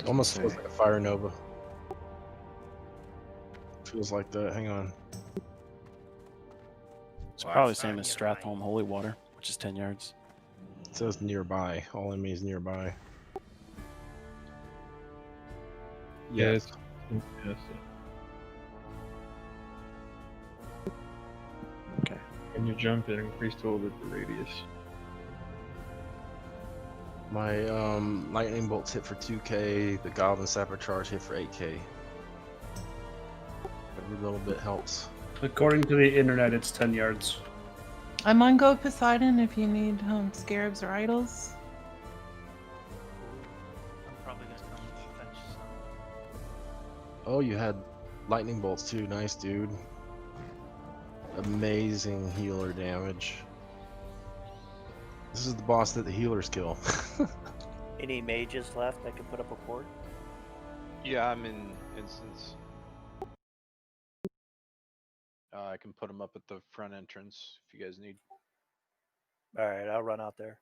Almost feels like a fire nova. Feels like that. Hang on. It's probably the same as Stratholme Holy Water, which is 10 yards. It says nearby. All enemies nearby. Yes. Yes. Okay. When you jump, it increased a little bit the radius. My lightning bolts hit for 2k. The goblin sapper charge hit for 8k. Every little bit helps. According to the internet, it's 10 yards. I'm on Go Poseidon if you need scarabs or idols. I'm probably gonna come fetch some. Oh, you had lightning bolts too. Nice, dude. Amazing healer damage. This is the boss that the healers kill. Any mages left that can put up a port? Yeah, I'm in instance. I can put them up at the front entrance if you guys need. All right, I'll run out there.